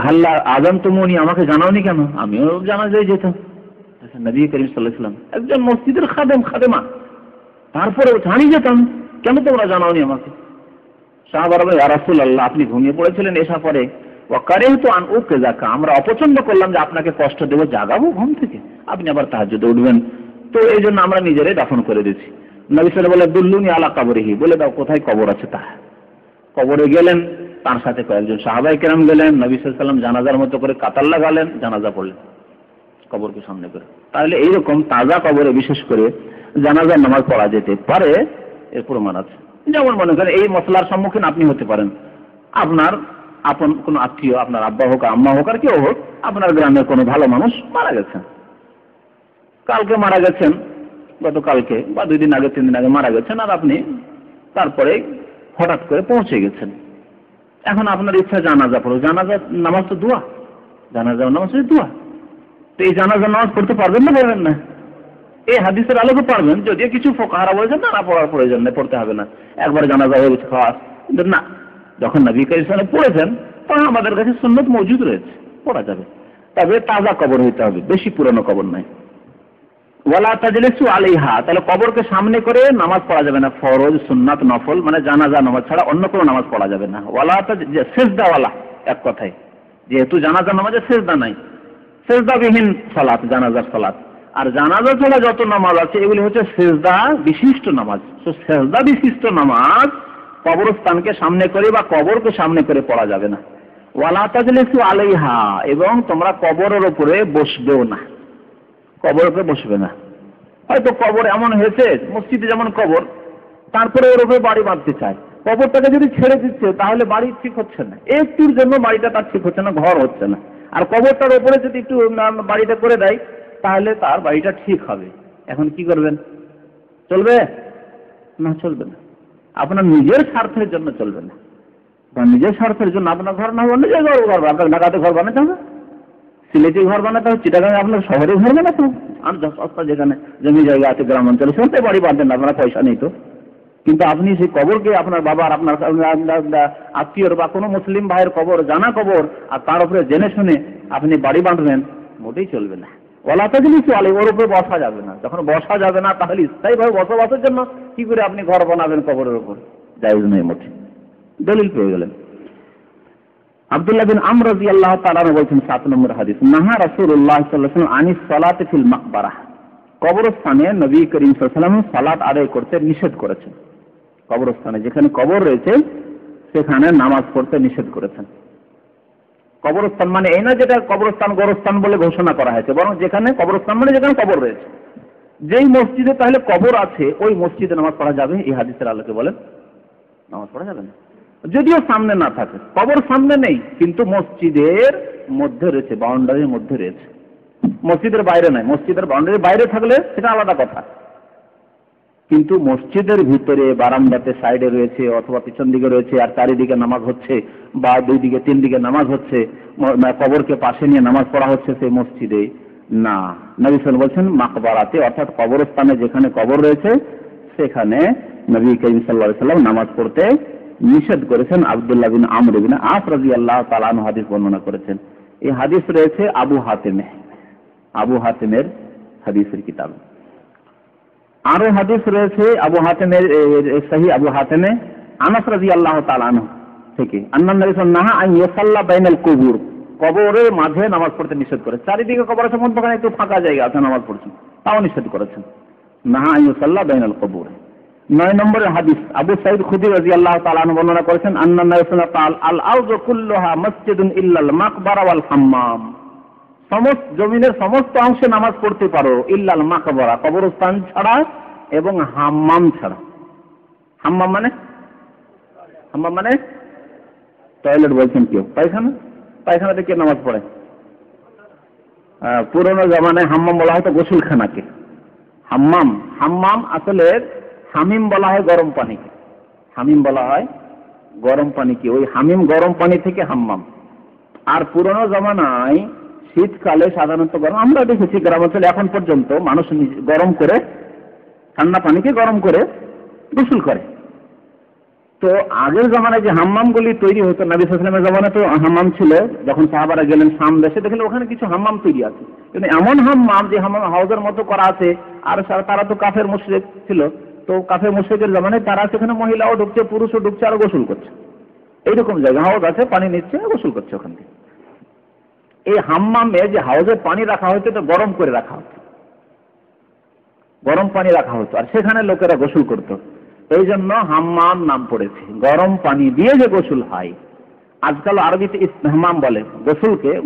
হাল্লা আযান তুমুনি, আমাকে জানাওনি কেন? আমিও জানাজায় যেতাম। নবী করিম সাল্লাল্লাহু আলাইহি ওয়াসাল্লাম একজন মসজিদের খাদেমা, তারপরে জানিয়ে যেতাম, কেন তোমরা জানাওনি আমাকে? সাহাবারা বলে, ইয়া রাসূলুল্লাহ, আপনি ঘুমিয়ে পড়েছিলেন এসা পরে, ওয়া কারিহতু আন উকযাকা, আমরা অপছন্দ করলাম যে আপনাকে কষ্ট দেব, জাগাবো ঘুম থেকে, আপনি আবার তাহাজ্জুদে উঠবেন, তো এই জন্য আমরা নিজেরাই দাফন করে দিয়েছি। নবী সাল্লাল্লাহু আলাইহি ওয়াসাল্লাম বলে, দুল্লুনি আলা কবরিহি, বলে দাও কোথায় কবর আছে তা। কবরে গেলেন, তার সাথে কয়েকজন সাহাবায়ে কেরাম গেলেন, নবী সাল্লাল্লাহু আলাইহি ওয়াসাল্লাম জানাজার মতো করে কাতার লাগালেন, জানাজা পড়লেন কবরকে সামনে করে। তাহলে এইরকম তাজা কবরে বিশেষ করে জানাজার নামাজ পড়া যেতে পারে, এর প্রমাণ আছে। যেমন মনে করেন এই মসলার সম্মুখীন আপনি হতে পারেন, আপনার আপন কোনো আত্মীয়, আপনার আব্বা হোক আম্মা হোক আর কেউ হোক, আপনার গ্রামের কোনো ভালো মানুষ মারা গেছেন, কালকে মারা গেছেন, গতকালকে বা 2 দিন আগে 3 দিন আগে মারা গেছেন, আর আপনি তারপরে হঠাৎ করে পৌঁছে গেছেন। এখন আপনার ইচ্ছা জানাজা পড়ো, জানাজা নামাজ তো দোয়া, জানাজা নামাজ দোয়া, তো এই জানাজা নামাজ পড়তে পারবেন না, পারবেন না? এই হাদিসের আলোকে পারবেন, যদিও কিছু ফুকাহারা বলেছেন না পড়ার প্রয়োজন নেই, পড়তে হবে না, একবার জানাজা হয়ে গেছে খাওয়া, কিন্তু না, যখন নবী করিম সাল্লাল্লাহু আলাইহি ওয়াসাল্লাম পড়েছেন তখন আমাদের কাছে সুন্নত মওজুদ রয়েছে, পড়া যাবে। তবে তাজা কবর হইতে হবে, বেশি পুরানো কবর নয়। ওয়ালা তাজলিসু আলাইহা, তাহলে কবরকে সামনে করে নামাজ পড়া যাবে না, ফরজ, সুন্নাত, নফল, মানে জানাজা নামাজ ছাড়া অন্য কোনো নামাজ পড়া যাবে না। ওয়ালা সেজদাওয়ালা, এক কথায় যেহেতু জানাজা নামাজে সেজদা নাই, সেজদাবিহীন সালাত, জানাজার সালাত। আর জানাজা ছাড়া যত নামাজ আছে এগুলি হচ্ছে সেজদা বিশিষ্ট নামাজ। তো সেজদা বিশিষ্ট নামাজ কবরস্থানকে সামনে করে বা কবরকে সামনে করে পড়া যাবে না। ওয়ালা তাজলিসু আলাইহা, এবং তোমরা কবরের উপরে বসবেও না, কবরের উপরে বসবে না। হয়তো কবর এমন হয়েছে, মসজিদে যেমন কবর, তারপরে ওর উপরে বাড়ি বাঁধতে চায়, কবরটাকে যদি ছেড়ে দিচ্ছে তাহলে বাড়ি ঠিক হচ্ছে না, একটুর জন্য বাড়িটা তার ঠিক হচ্ছে না, ঘর হচ্ছে না। আর কবরটার উপরে যদি একটু বাড়িটা করে দেয় তাহলে তার বাড়িটা ঠিক হবে। এখন কি করবেন? চলবে না? চলবে না। আপনার নিজের স্বার্থের জন্য চলবে না। নিজের স্বার্থের জন্য আপনার ঘর না বললে যে ঘর আপনার ঢাকাতে ঘর বানাতে হবে, সিলেটে ঘর বানাতে হবে, চিটাগাঙে আপনার শহরে ঘর বানাতে হবে। আর সস্তা যেখানে জমি জায়গা আছে গ্রাম অঞ্চলে সেখানে বাড়ি বাঁধেন, আপনার পয়সা নেই তো। কিন্তু আপনি সেই কবরকে আপনার বাবার, আপনার আত্মীয়র বা কোনো মুসলিম ভাইয়ের কবর, জানা কবর, আর তার উপরে জেনে শুনে আপনি বাড়ি বাঁধবেন, মোটেই চলবে না। ওলা তাজলিসু আলাইহি, ওর উপরে বসা যাবে না। যখন বসা যাবে না তাহলে স্থায়ীভাবে বসবাসের জন্য কি করে আপনি ঘর বানাবেন কবরের উপর? জায়েজ নয় মোটে। দলিল পেয়ে গেলেন। আব্দুল্লাহ বিন আমর রাদিয়াল্লাহু তাআলা বলেছেন 7 নম্বর হাদিস, নাহা রাসূলুল্লাহ সাল্লাল্লাহু আলাইহি ওয়াসাল্লাম আনিস সালাতি ফিল মাকবারাহ, কবরস্থানে নবী করিম সাল্লাল্লাহু আলাইহি ওয়াসাল্লাম সালাত আদায় করতে নিষেধ করেছেন। কবরস্থানে যেখানে কবর রয়েছে সেখানে নামাজ পড়তে নিষেধ করেছেন। কবরস্থান মানে এই না যেটা কবরস্থান গোরস্থান বলে ঘোষণা করা হয়েছে, বরং যেখানে কবরস্থান মানে যেখানে কবর রয়েছে। যেই মসজিদে তাহলে কবর আছে ওই মসজিদে নামাজ পড়া যাবে, এই হাদিসের আলোকে বলেন নামাজ পড়া যাবে না। যদিও সামনে না থাকে, কবর সামনে নেই কিন্তু মসজিদের মধ্যে রয়েছে, বাউন্ডারির মধ্যে রয়েছে, মসজিদের বাইরে নয়। মসজিদের বাউন্ডারির বাইরে থাকলে সেটা আলাদা কথা, কিন্তু মসজিদের ভিতরে বারান্দাতে সাইডে রয়েছে অথবা পিছন দিকে রয়েছে আর চারিদিকে নামাজ হচ্ছে বা 2 দিকে 3 দিকে নামাজ হচ্ছে, কবরকে পাশে নিয়ে নামাজ পড়া হচ্ছে সেই মসজিদে না। নবী সাল্লাল্লাহু আলাইহি ওয়াসাল্লাম বলছেন মাকবারাতে, অর্থাৎ কবরস্থানে যেখানে কবর রয়েছে সেখানে নবী করিম সাল্লাল্লাহু আলাইহি ওয়াসাল্লাম নামাজ পড়তে নিষেধ করেছেন। আব্দুল্লাহ বিন আমর ইবনে আস রাদিয়াল্লাহু তাআলা আনহু হাদিস বর্ণনা করেছেন। এই হাদিস রয়েছে আবু হাতিমের হাদিসের কিতাবে। আরো হাদিস রয়েছে আবু হাতিমের সহিহ আবু হাতিমে আনাস রাদিয়াল্লাহু তাআলা আনহু থেকে, আন্নান নবী সাল্লাল্লাহু আলাইহি ওয়াসাল্লাম নাহা আন ইউসাল্লা বাইনাল কুবুর, কবরের মাঝে নামাজ পড়তে নিষেধ করে। চারিদিকে কবর আছে, মধ্যখানে একটু ফাঁকা জায়গা আছে নামাজ পড়ছেন, তাও নিষেধ করেছেন। নাহা আন ইউসাল্লা বাইনাল কুবুর। 9 নম্বরের হাদিস আবু সাঈদ খুদরি রাদিয়াল্লাহু তাআলা আনহু বর্ণনা করেছেন, আন্নান নবী সাল্লাল্লাহু আলাইহি ওয়াসাল্লাম আল আরযু কুল্লুহা মসজিদুন ইল্লাল মাকবারা ওয়াল হাম্মাম, সমস্ত জমিনের সমস্ত অংশে নামাজ পড়তে পারো ইল্লাল মাকবারা, কবরস্থান ছাড়া এবং হাম্মাম ছাড়া। হাম্মাম মানে টয়লেট বলছেন কেউ, পায়খানাতে কে নামাজ পড়ে? পুরোনো জামানায় হাম্মাম বলা হয়তো গোসলখানাকে। হাম্মাম আসলে হামিম বলা হয় গরম পানিকে, হামিম বলা হয় গরম পানিকে, ওই হামিম গরম পানি থেকে হাম্মাম। আর পুরোনো জামানায় শীতকালে সাধারণত গরম, আমরা দেখেছি গ্রামাঞ্চলে এখন পর্যন্ত মানুষ গরম করে, ঠান্ডা পানিকে গরম করে গোসল করে। তো আগের জামানায় যে হাম্মামগুলি তৈরি হতো, নবী সাল্লাল্লাহু আলাইহি ওয়াসাল্লামের জামানায় তো হাম্মাম ছিল, যখন সাহাবারা গেলেন শাম দেশে দেখলেন ওখানে কিছু হাম্মাম তৈরি আছে, কিন্তু এমন হাম্মাম যে হাম্মাম হাউজের মতো করা আছে। আর তারা তো কাফের মুশরিক ছিল, তো কাফের মুশরিকের জামানায় তারা সেখানে মহিলাও ঢুকছে, পুরুষও ঢুকছে আর গোসল করছে। এইরকম জায়গা হাউজ আছে, পানি নিচ্ছে, গোসল করছে ওখান থেকে। এই হাম্মামে যে হাউজে পানি রাখা হতো তো গরম করে রাখা হতো, গরম পানি রাখা হতো, আর সেখানে লোকেরা গোসল করত। এই জন্য হাম্মাম নাম পড়েছে, গরম পানি দিয়ে যে গোসল হয়। আজকাল আরবিতে ইস্তেহমাম বলে,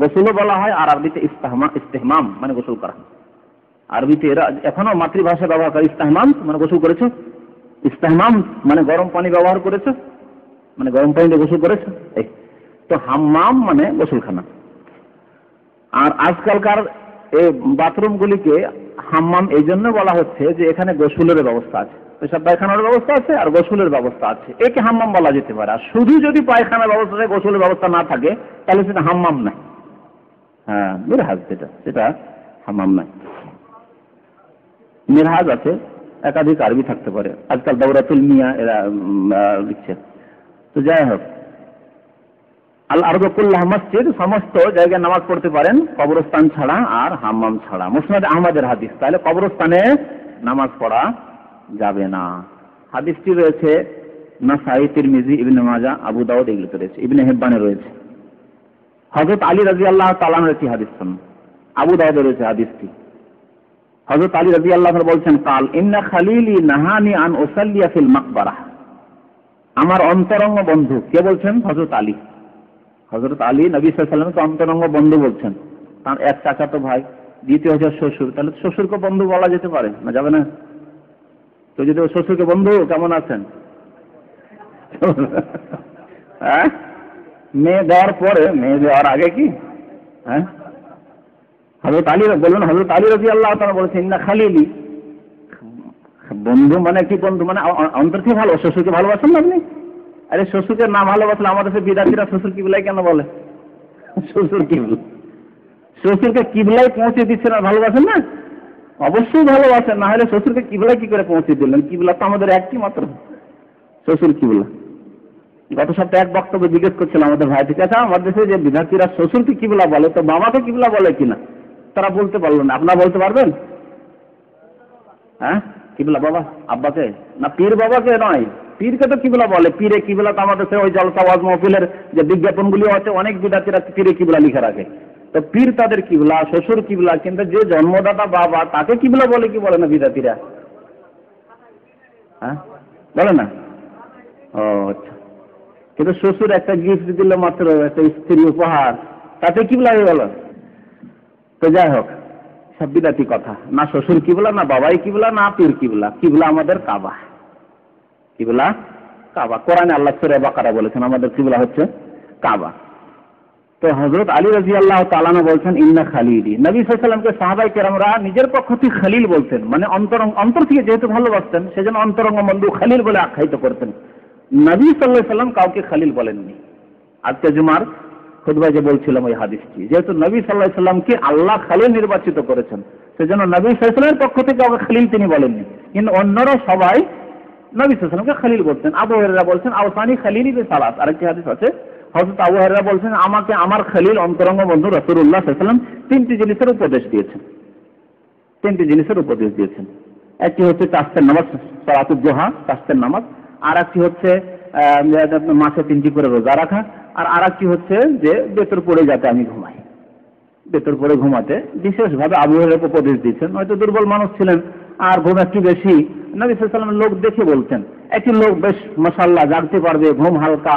গোসলও বলা হয়, আর আরবিতে ইস্তেহমাম মানে গোসল করা। আরবিতে এরা এখনো মাতৃভাষা ব্যবহার করে, ইস্তেহমাম মানে গোসল করেছে, ইস্তেহমাম মানে গরম পানি ব্যবহার করেছে, মানে গরম পানি দিয়ে গোসল করেছে। এই তো হাম্মাম মানে গোসলখানা। আর আজকালকার এই বাথরুমগুলিকে হাম্মাম এই জন্য বলা হচ্ছে যে এখানে গোসলের ব্যবস্থা আছে, পেশাব পায়খানার ব্যবস্থা আছে আর গোসলের ব্যবস্থা আছে, একে হাম্মাম বলা যেতে পারে। আর শুধু যদি পায়খানার ব্যবস্থা থাকে, গোসলের ব্যবস্থা না থাকে, তাহলে সেটা হাম্মাম নাই। হ্যাঁ, মিরহাজ, সেটা হাম্মাম নাই। মিরহাজ আছে, একাধিক আরবি থাকতে পারে, আজকাল দাওরাতুল মিয়া এরা লিখছে। তো যাই হোক, আল আরযু কুল্লুহা মসজিদ, সমস্ত জায়গায় নামাজ পড়তে পারেন কবরস্থান ছাড়া আর হাম্মাম ছাড়া। মুসনাদ আহমদের হাদিস, তাহলে কবরস্থানে নামাজ পড়া যাবে না। হাদিসটি রয়েছে নাসাই, তিরমিজি, ইবনে মাজাহ, আবু দাউদ, এগুলোতে রয়েছে, ইবনে হিব্বানে রয়েছে। হযরত আলী রাদিয়াল্লাহু তাআলা আনহু একটি হাদিস শুনুন, আবু দাউদে রয়েছে হাদিসটি। হযরত আলী রাদিয়াল্লাহু আনহু বলছেন, কাল ইন্না খালিলি নাহানি আন উসাল্লিয়া ফিল মাকবারাহ। আমার অন্তরঙ্গ বন্ধু, কে বলছেন? হযরত আলী। হযরত আলী নবী সাল্লাল্লাহু আলাইহি ওয়াসাল্লামকে অন্তরঙ্গ বন্ধু বলছেন। তার এক চাচাতো ভাই, দ্বিতীয় হচ্ছে শ্বশুর। তাহলে শ্বশুরকে বন্ধু বলা যেতে পারে না? যাবে না? তো যদি শ্বশুরকে বন্ধু, কেমন আছেন? হ্যাঁ, মেয়ে দেওয়ার পরে, মেয়ে দেওয়ার আগে কি? হ্যাঁ, হযরত আলী বললেন, হযরত আলী রাদিয়াল্লাহু তাআলা বলেছেন, ইন্না খালিলি, বন্ধু মানে কি? বন্ধু মানে অন্তর থেকে ভালো। শ্বশুরকে ভালোবাসেন না আপনি? আরে শ্বশুরকে না ভালোবাসলে আমাদের সে বিদাতিরা শ্বশুর কিবলাই কেন বলে? শ্বশুর কিবলা, শ্বশুরকে কিবলায় পৌঁছে দিচ্ছেন আর ভালোবাসেন না? অবশ্যই ভালোবাসেন, না হলে শ্বশুরকে কিবলায় কি করে পৌঁছে দিলেন? কিবলা তো আমাদের একটি মাত্র, শ্বশুর কিবলা। গত সপ্তাহে এক বক্তব্য জিজ্ঞেস করছিলাম আমাদের ভাই থেকে, আচ্ছা আমাদের দেশে যে বিদ্যার্থীরা শ্বশুরকে কিবলা বলে, তো বাবাকে কিবলা বলে কিনা? তারা বলতে পারলো না। আপনারা বলতে পারবেন? হ্যাঁ, কিবলা বাবা, আব্বাকে না, পীর বাবাকে নয়, পীরকে তো কিবলা বলে। পীরে কিবলা তো আমাদের ওই জলসা ওয়াজ মাহফিলের যে বিজ্ঞাপনগুলি আছে, অনেক বিদ্যার্থীরা পীরে কিবলা লিখে রাখে। তো পীর তাদের কিবলা, শ্বশুর কিবলা, কিন্তু যে জন্মদাতা বাবা তাকে কিবলা বলে কি বলে না বিদ্যার্থীরা? হ্যাঁ, বলে না? ও আচ্ছা। কিন্তু শ্বশুর একটা গিফট দিল মাত্র, একটা স্ত্রী উপহার, তাতে কিবলা হয়ে গেল। তো যাই হোক, সব বিদাতি কথা। না শ্বশুর কিবলা, না বাবাই কিবলা, না পীর কিবলা। কিবলা আমাদের কাবা। কিবলা কাবা। কোরআনে আল্লাহ সূরা বাকারা বলেছেন আমাদের কিবলা হচ্ছে কাবা। তো হযরত আলী রাদিয়াল্লাহু তাআলা বলছেন, ইন্না খালিলি। নবী সাল্লাল্লাহু আলাইহি ওয়াসাল্লামকে সাহাবায়ে কেরামরা নিজের পক্ষ থেকে খলিল বলতেন, মানে অন্তর থেকে যেহেতু ভালোবাসতেন সেজন্য অন্তরঙ্গ বন্ধু খলিল বলে আখ্যায়িত করতেন। নবী সাল্লাল্লাহু আলাইহি ওয়াসাল্লাম কাউকে খলিল বলেননি। আজকে জুমার খুতবায় যে বলছিলাম ওই হাদিসটি, যেহেতু নবী সাল্লাল্লাহু আলাইহি ওয়াসাল্লামকে আল্লাহ খলিল নির্বাচিত করেছেন, সেজন্য নবী সাল্লাল্লাহু আলাইহি ওয়াসাল্লামের পক্ষ থেকে কাউকে খলিল তিনি বলেননি। কিন্তু অন্যরা সবাই নবী সাল্লাল্লাহু আলাইহি ওয়াসাল্লামকে খলিল বলতেন। আবু হুরায়রা বলছেন, আওসানি খলিলি বিসালাত। আরেকটি হাদিস আছে, হযরত আবু হুরায়রা বলছেন, আমাকে আমার খলিল অন্তরঙ্গ বন্ধু রাসূলুল্লাহ সাল্লাল্লাহু আলাইহি ওয়াসাল্লাম তিনটি জিনিসের উপদেশ দিয়েছেন। তিনটি জিনিসের উপদেশ দিয়েছেন। একটি হচ্ছে চাষের নামাজ, সালাতুল জোহা, চাষের নামাজ। আর একটি হচ্ছে মাসে 3টি করে রোজা রাখা। আর আরেকটি হচ্ছে যে বেতর পড়ে যাতে আমি ঘুমাই, বেতর পড়ে ঘুমাতে বিশেষভাবে আবু হুরায়রা উপদেশ দিয়েছেন। হয়তো দুর্বল মানুষ ছিলেন আর ঘুম একটু বেশি, নবী সাল্লাল্লাহু আলাইহি ওয়াসাল্লাম লোক দেখে বলতেন, একটি লোক বেশ মাশাআল্লাহ জাগতে পারবে, ঘুম হালকা,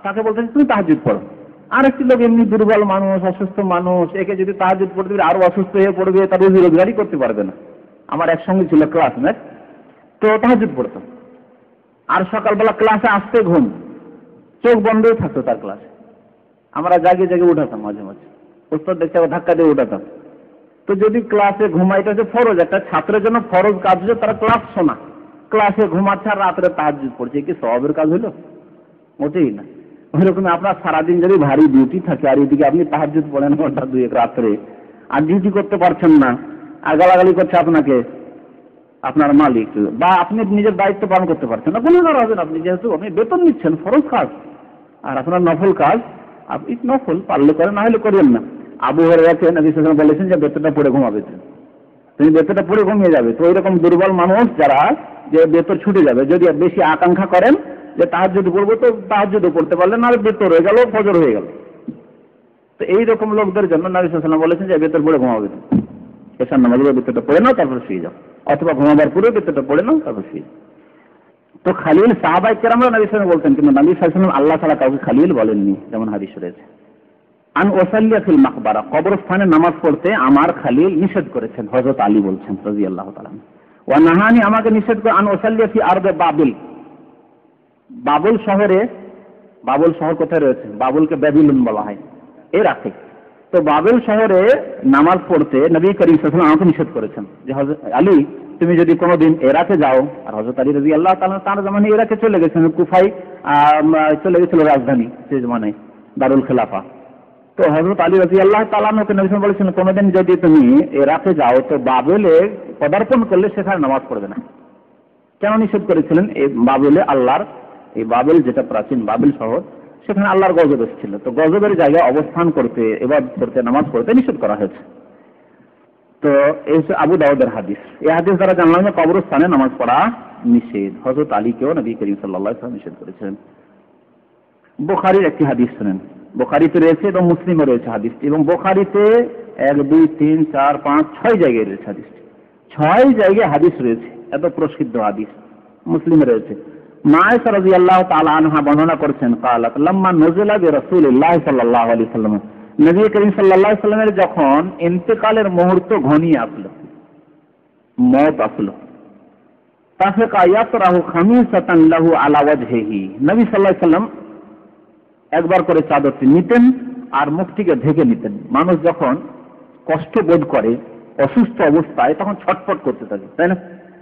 তাকে বলতেন তুমি তাহাজ্জুদ পড়ো। আর একটি লোক এমনি দুর্বল মানুষ, অসুস্থ মানুষ, একে যদি তাহাজ্জুদ পড়তে দিলে আরো অসুস্থ হয়ে পড়বে, তার রুজি রোজগারই করতে পারবে না। আমার একসঙ্গে ছিল ক্লাসমেট, তো তাহাজ্জুদ পড়তো আর সকালবেলা ক্লাসে আসতে ঘুম, চোখ বন্ধই থাকতো তার ক্লাসে। আমরা জাগিয়ে জাগিয়ে উঠাতাম, মাঝে মাঝে উস্তাদ দেখতে ধাক্কা দিয়ে উঠাতাম। তো যদি ক্লাসে ঘুমাইতে হচ্ছে ফরজ, একটা ছাত্রের জন্য ফরজ কাজ হচ্ছে তারা ক্লাস শোনা। ক্লাসে ঘুমাচ্ছে আর রাত্রে তাহাজ্জুদ পড়ছে, কি সওয়াবের কাজ হলো? মোটেই না। ওইরকম আপনার সারাদিন যদি ভারী ডিউটি থাকে আর এদিকে আপনি তাহাজ্জুদ পড়েন ঘন্টা 2 রাত্রে, আর ডিউটি করতে পারছেন না, আর গালাগালি করছে আপনাকে আপনার মালিক, বা আপনি নিজের দায়িত্ব পালন করতে পারছেন না, গুনাহগার হবেন আপনি। যেহেতু আপনি বেতন নিচ্ছেন, ফরজ কাজ, আর আপনার নফল কাজ, আপনি নফল পারলে করেন, না হলে করেন না। আবু হুরায়রাকে নবী সাল্লাল্লাহু আলাইহি ওয়াসাল্লাম বলেছেন যে বেতনটা পড়ে ঘুমাবে, তুমি বেতনটা পড়ে ঘুমিয়ে যাবে। তো এরকম দুর্বল মানুষ যারা যে বেতন ছুটে যাবে, যদি বেশি আকাঙ্ক্ষা করেন যে তাহাজ্জুদ পড়বো, তো তাহাজ্জুদও পড়তে পারলেন, আর বেতর হয়ে গেল, ফজর হয়ে গেল। তো এইরকম লোকদের জন্য নবী সাল্লাল্লাহু আলাইহি ওয়াসাল্লাম বলেছেন যে বেতন পড়ে ঘুমাবে, এসার নামাজে বেতনটা পড়ে নাও, তারপর শুয়ে যাও, অথবা ঘুমাবার পরে বেতনটা পড়ে নাও, তারপর শুয়ে যাও। তো খালিল সাহাবায়ে কেরামরা নবী সাল্লাল্লাহু আলাইহি ওয়াসাল্লাম বলতেন, কিন্তু নবী সাল্লাল্লাহু আলাইহি ওয়াসাল্লাম আল্লাহ তাআলা কাউকে খালিল বলেননি, যেমন হাদিস রয়েছে। আন ওয়াসাল্লিয়া ফিল মাকবারা, কবরস্থানে নামাজ পড়তে আমার খালিল নিষেধ করেছেন, হযরত আলী বলছেন রাদিয়াল্লাহু তাআলা। ওয়া নাহানি, আমাকে নিষেধ করে আন ওয়াসাল্লিয়া ফি আরদে বাবিল, বাবুল শহরে। বাবুল শহর কোথায় রয়েছে? বাবুলকে ব্যাবিলন বলা হয়, ইরাকে। তো বাবেল শহরে নামাজ পড়তে নবী করিম সাল্লাল্লাহু আলাইহি ওয়াসাল্লাম আমাকে নিষেধ করেছেন যে হযরত আলী তুমি যদি কোনোদিন ইরাকে যাও, আর হযরত আলী রাদিয়াল্লাহু তাআলা তার জামানে ইরাকে চলে গেছেন, কুফায় চলে গেছিল রাজধানী সেই জামানায়, দারুল খেলাফা। তো হযরত আলী রাদিয়াল্লাহু তাআলা নবী সাল্লাল্লাহু বলেছেন কোনোদিন যদি তুমি ইরাকে যাও তো বাবেলে পদার্পণ করলে সেখানে নামাজ পড়বে না। কেন নিষেধ করেছিলেন? এই বাবেলে আল্লাহর, এই বাবেল যেটা প্রাচীন বাবেল শহর, সেখানে আল্লাহর গজব এসেছিল। তো গজবের জায়গায় অবস্থান করতে, ইবাদত করতে, নামাজ পড়তে নিষেধ করা হয়েছে। তো এই হচ্ছে আবু দাউদের হাদিস। এই হাদিস দ্বারা জানলাম যে কবরস্থানে নামাজ পড়া নিষেধ। হযরত আলীকেও নবী করিম সাল্লাল্লাহু আলাইহি ওয়াসাল্লাম নিষেধ করেছেন। বুখারীর একটি হাদিস শুনেন, বুখারীতে রয়েছে এবং মুসলিমে রয়েছে হাদিসটি, এবং বুখারীতে 1, 2, 3, 4, 5, 6 জায়গায় রয়েছে হাদিসটি। 6 জায়গায় হাদিস রয়েছে, এত প্রসিদ্ধ হাদিস মুসলিমে রয়েছে। মা আয়েশা রাদিয়াল্লাহু তাআলা আনহা বর্ণনা করেছেন, قالت لما نزل برسول الله صلى الله عليه وسلم, নবী করিম সাল্লাল্লাহু আলাইহি সাল্লামের যখন ইন্তেকালের মুহূর্ত ঘনিয়ে আসলো, মওত আসলো, তাফাকা ইয়াতরাহু খামিসাতান লাহু আলা ওয়াজহিহি, নবী সাল্লাল্লাহু আলাইহি সাল্লাম একবার করে চাদরটি নিতেন আর মুখটিকে ঢেকে নিতেন। মানুষ যখন কষ্ট বোধ করে অসুস্থ অবস্থায় তখন ছটফট করতে থাকে, তাই না?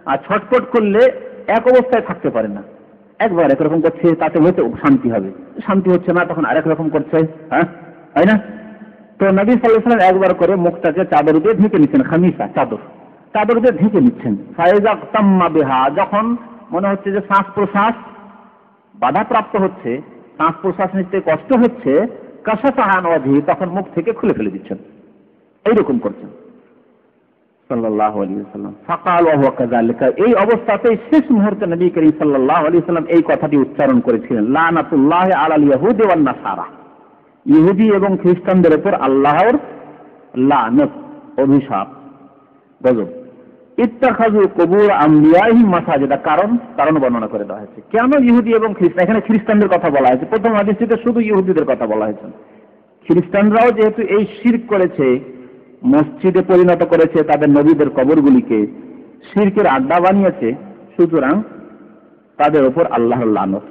আর ছটফট করলে এক অবস্থায় থাকতে পারে না, একবার একরকম করছে তাতে হয়তো শান্তি হবে, শান্তি হচ্ছে না তখন আরেক রকম করছে, হ্যাঁ তাই না? তো নবী সাল্লাল্লাহু আলাইহি ওয়াসাল্লাম একবার করে মুখটাকে চাদর দিয়ে ঢেকে নিচ্ছেন, খামিসা চাদর দিয়ে ঢেকে নিচ্ছেন। ফায়জা তাম্মা বিহা, যখন মনে হচ্ছে যে শ্বাস প্রশ্বাস বাধাপ্রাপ্ত হচ্ছে, শ্বাস প্রশ্বাস নিতে কষ্ট হচ্ছে, কাশাফাহান ওয়াজহি, তখন মুখ থেকে খুলে ফেলে দিচ্ছেন, এইরকম করছেন সাল্লাল্লাহু আলাইহি ওয়াসাল্লাম। ফাকাল ওয়া হুয়া কাযালিকা, এই অবস্থাতেই শেষ মুহূর্তে নবী করিম সাল্লাল্লাহু আলাইহি ওয়াসাল্লাম এই কথাটি উচ্চারণ করেছিলেন, লানাতুল্লাহি আলাল ইয়াহুদি ওয়ান নাসারা, ইহুদি এবং খ্রিস্টানদের উপর আল্লাহর লানত, অভিশাপ, গজব। ইত্তাখাযু কুবুর আমবিয়াহিম মাসাজিদা, কারণ বর্ণনা করে দেওয়া হয়েছে কেন ইহুদি এবং খ্রিস্টান, এখানে খ্রিস্টানদের কথা বলা হয়েছে। প্রথম হাদিসটিতে শুধু ইহুদিদের কথা বলা হয়েছে, খ্রিস্টানরাও যেহেতু এই শিরক করেছে, মসজিদে পরিণত করেছে তাদের নবীদের কবরগুলিকে, শিরকের আড্ডা বানিয়েছে, সুতরাং তাদের উপর আল্লাহর লানত,